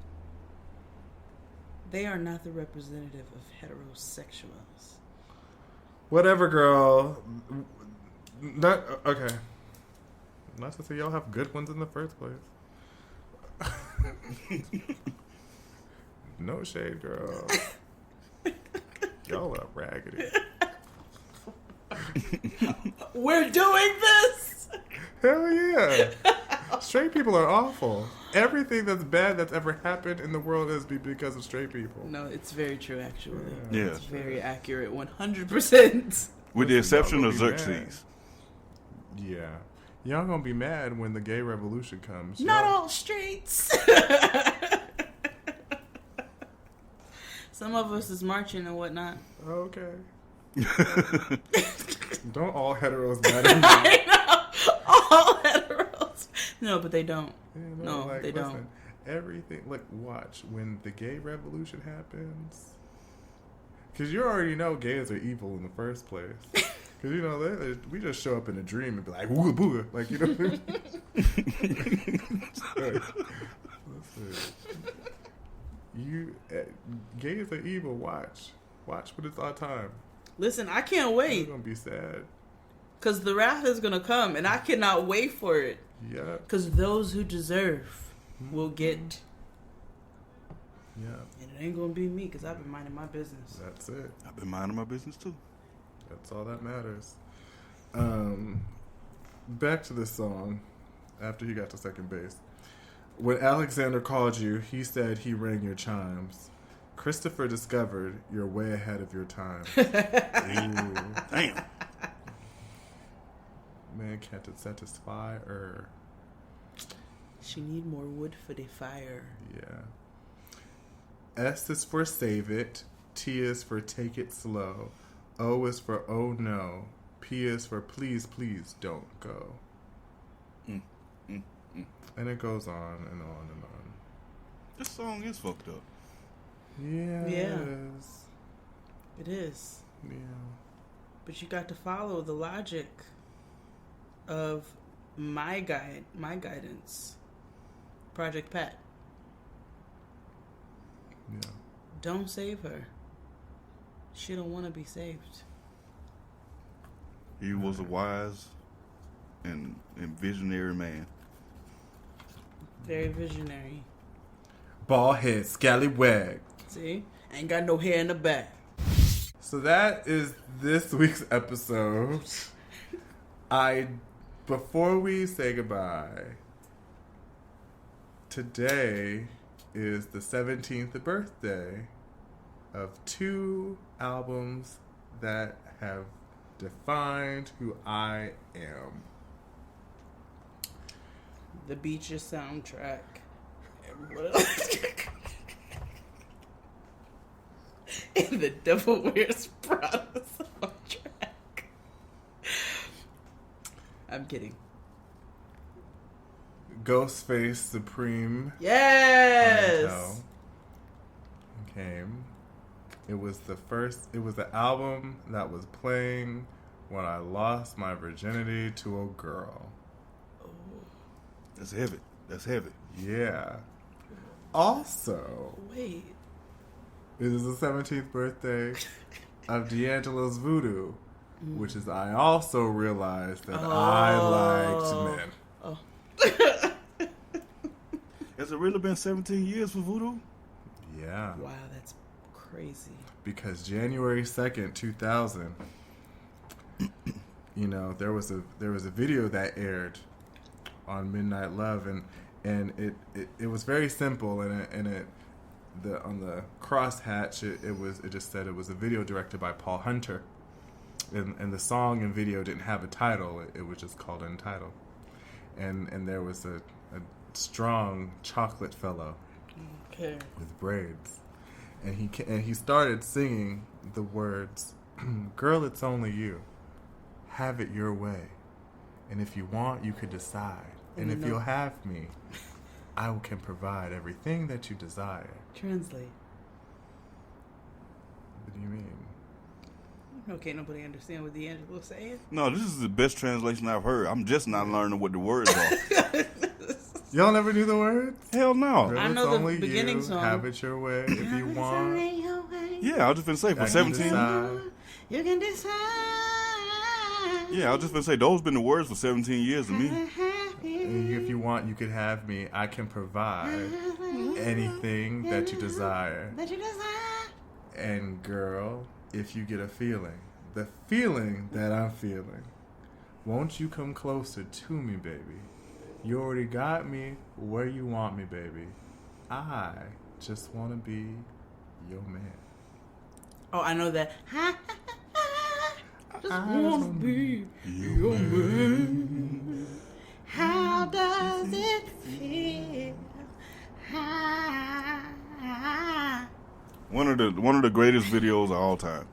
They are not the representative of heterosexuals. Whatever, girl. Not okay. Not to say y'all have good ones in the first place. No shade, girl. Y'all are raggedy. We're doing this? Hell yeah. Straight people are awful. Everything that's bad that's ever happened in the world is because of straight people. No, it's very true, actually. Yeah. It's very accurate, 100%. With the exception of Xerxes. Yeah. Y'all gonna be mad when the gay revolution comes. Not all straights. Some of us is marching and whatnot. Okay. Don't all heteros matter. I know. All heteros. No, but they don't. Yeah, no, like, they listen, don't. Everything, like, watch when the gay revolution happens. Because you already know gays are evil in the first place. Because, we just show up in a dream and be like, wooga booga. Like, you know what I mean? Listen, gays are evil. Watch when it's our time. Listen, I can't wait. It's going to be sad. Because the wrath is going to come, and I cannot wait for it. Yeah. Because those who deserve will get. Yeah. And it ain't going to be me, because I've been minding my business. That's it. I've been minding my business, too. That's all that matters. Back to this song, after he got to second base. When Alexander called you, he said he rang your chimes. Christopher discovered you're way ahead of your time. Damn. Man, can't it satisfy her? She need more wood for the fire. Yeah. S is for save it. T is for take it slow. O is for oh no. P is for please, please don't go. And it goes on and on and on. This song is fucked up. Yeah, Yeah. it is. It is. Yeah. But you got to follow the logic of my guidance. Project Pat. Yeah. Don't save her. She don't want to be saved. He was a wise and visionary man. Very visionary. Bald head, scallywag. See? Ain't got no hair in the back. So that is this week's episode. Before we say goodbye, today is the 17th birthday of 2 albums that have defined who I am. The Beaches soundtrack. And what else? And the Devil Wears Prada soundtrack. I'm kidding. Ghostface Supreme. Yes. Came. It was the album that was playing when I lost my virginity to a girl. That's heavy. That's heavy. Yeah. Also, wait. It is the 17th birthday of D'Angelo's Voodoo, which is I also realized that I liked men. Oh. Has it really been 17 years for Voodoo? Yeah. Wow, that's crazy. Because January 2nd, 2000, you know, there was a video that aired on Midnight Love, and it was very simple, and on the crosshatch it just said it was a video directed by Paul Hunter, and the song and video didn't have a title. It was just called Untitled, and there was a strong chocolate fellow with braids, and he started singing the words, "Girl, it's only you, have it your way, and if you want you could decide, and if you'll have me, I can provide everything that you desire." Translate. What do you mean? Okay, nobody understand what D'Angelo's saying? No, this is the best translation I've heard. I'm just not learning what the words are. Y'all never knew the words? Hell no. Girl, I know it's the beginning you, song. Have it your way if you want. Yeah, I was just gonna say for 17. You can decide. Yeah, I was just gonna say those been the words for 17 years to me. And if you want, you could have me. I can provide anything that you desire. And girl, if you get a feeling, the feeling that I'm feeling, won't you come closer to me, baby? You already got me where you want me, baby. I just want to be your man. Oh, I know that. I just want to be your man. How does it feel? One of the greatest videos of all time.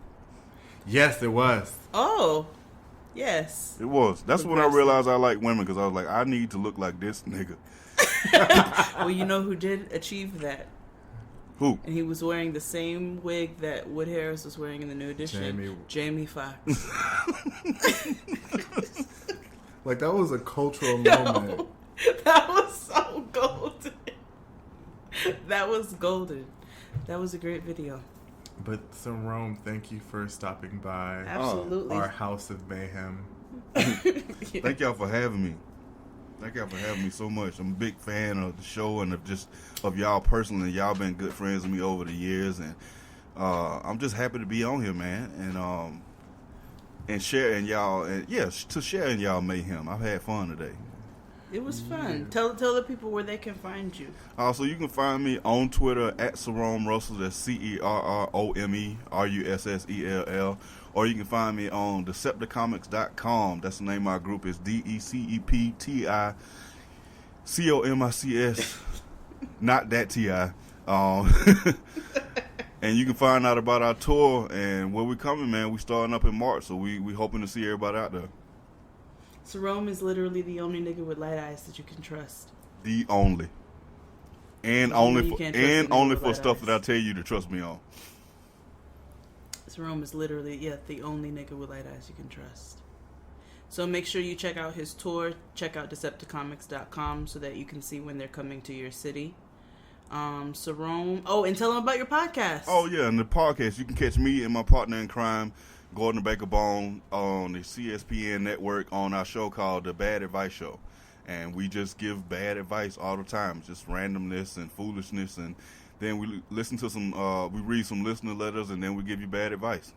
Yes, it was. Oh, yes. It was. That's when I realized I like women, because I was like, I need to look like this nigga. Well, you know who did achieve that? Who? And he was wearing the same wig that Wood Harris was wearing in the New Edition. Jamie Foxx. Like, that was a cultural moment. That was so golden. That was golden. That was a great video. But Cerrome, thank you for stopping by. Absolutely. Our House of Mayhem. Thank y'all for having me. Thank y'all for having me so much. I'm a big fan of the show and of y'all personally. Y'all been good friends with me over the years, and I'm just happy to be on here, man, and sharing y'all, and to share in y'all mayhem. I've had fun today. It was fun. Tell the people where they can find you. So you can find me on Twitter at Cerrome Russell. That's CerromeRussell. Or you can find me on DeceptiComics.com. That's the name of my group. It's DeceptiComics. Not that T.I. And you can find out about our tour and where we coming, man. We starting up in March, so we hoping to see everybody out there. Cerrome is literally the only nigga with light eyes that you can trust. The only. And only for stuff that I tell you to trust me on. Cerrome is literally, the only nigga with light eyes you can trust. So make sure you check out his tour. Check out DeceptiComics.com so that you can see when they're coming to your city. Cerrome. Oh, and tell them about your podcast. Oh, yeah, and the podcast. You can catch me and my partner in crime, Gordon Baker Bone, on the CSPN network on our show called The Bad Advice Show. And we just give bad advice all the time, just randomness and foolishness, and then we listen to we read some listener letters, and then we give you bad advice.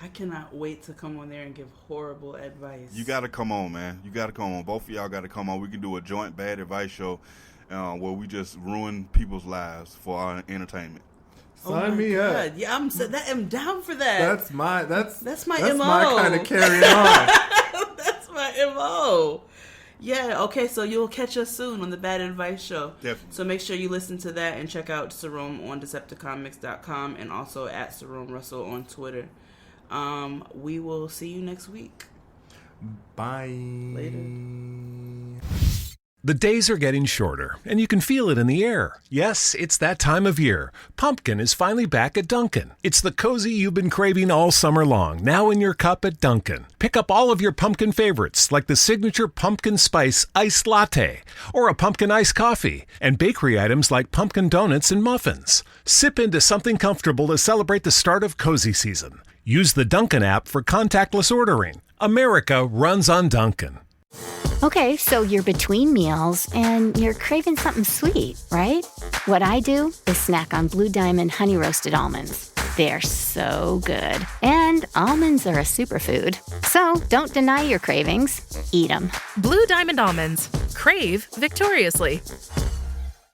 I cannot wait to come on there and give horrible advice. You got to come on, man. You got to come on. Both of y'all got to come on. We can do a joint bad advice show, where we just ruin people's lives for our entertainment. Sign me up. Yeah, I'm down for that. That's my MO. That's my kind of carry on. That's my MO. Yeah, okay, so you'll catch us soon on the Bad Advice Show. Definitely. So make sure you listen to that and check out Cerrome on Decepticonmix.com and also at Cerrome Russell on Twitter. We will see you next week. Bye. Later. The days are getting shorter, and you can feel it in the air. Yes, it's that time of year. Pumpkin is finally back at Dunkin'. It's the cozy you've been craving all summer long, now in your cup at Dunkin'. Pick up all of your pumpkin favorites, like the signature pumpkin spice iced latte, or a pumpkin iced coffee, and bakery items like pumpkin donuts and muffins. Sip into something comfortable to celebrate the start of cozy season. Use the Dunkin' app for contactless ordering. America runs on Dunkin'. Okay, so you're between meals and you're craving something sweet, right? What I do is snack on Blue Diamond honey roasted almonds. They're so good. And almonds are a superfood. So don't deny your cravings. Eat them. Blue Diamond almonds. Crave victoriously.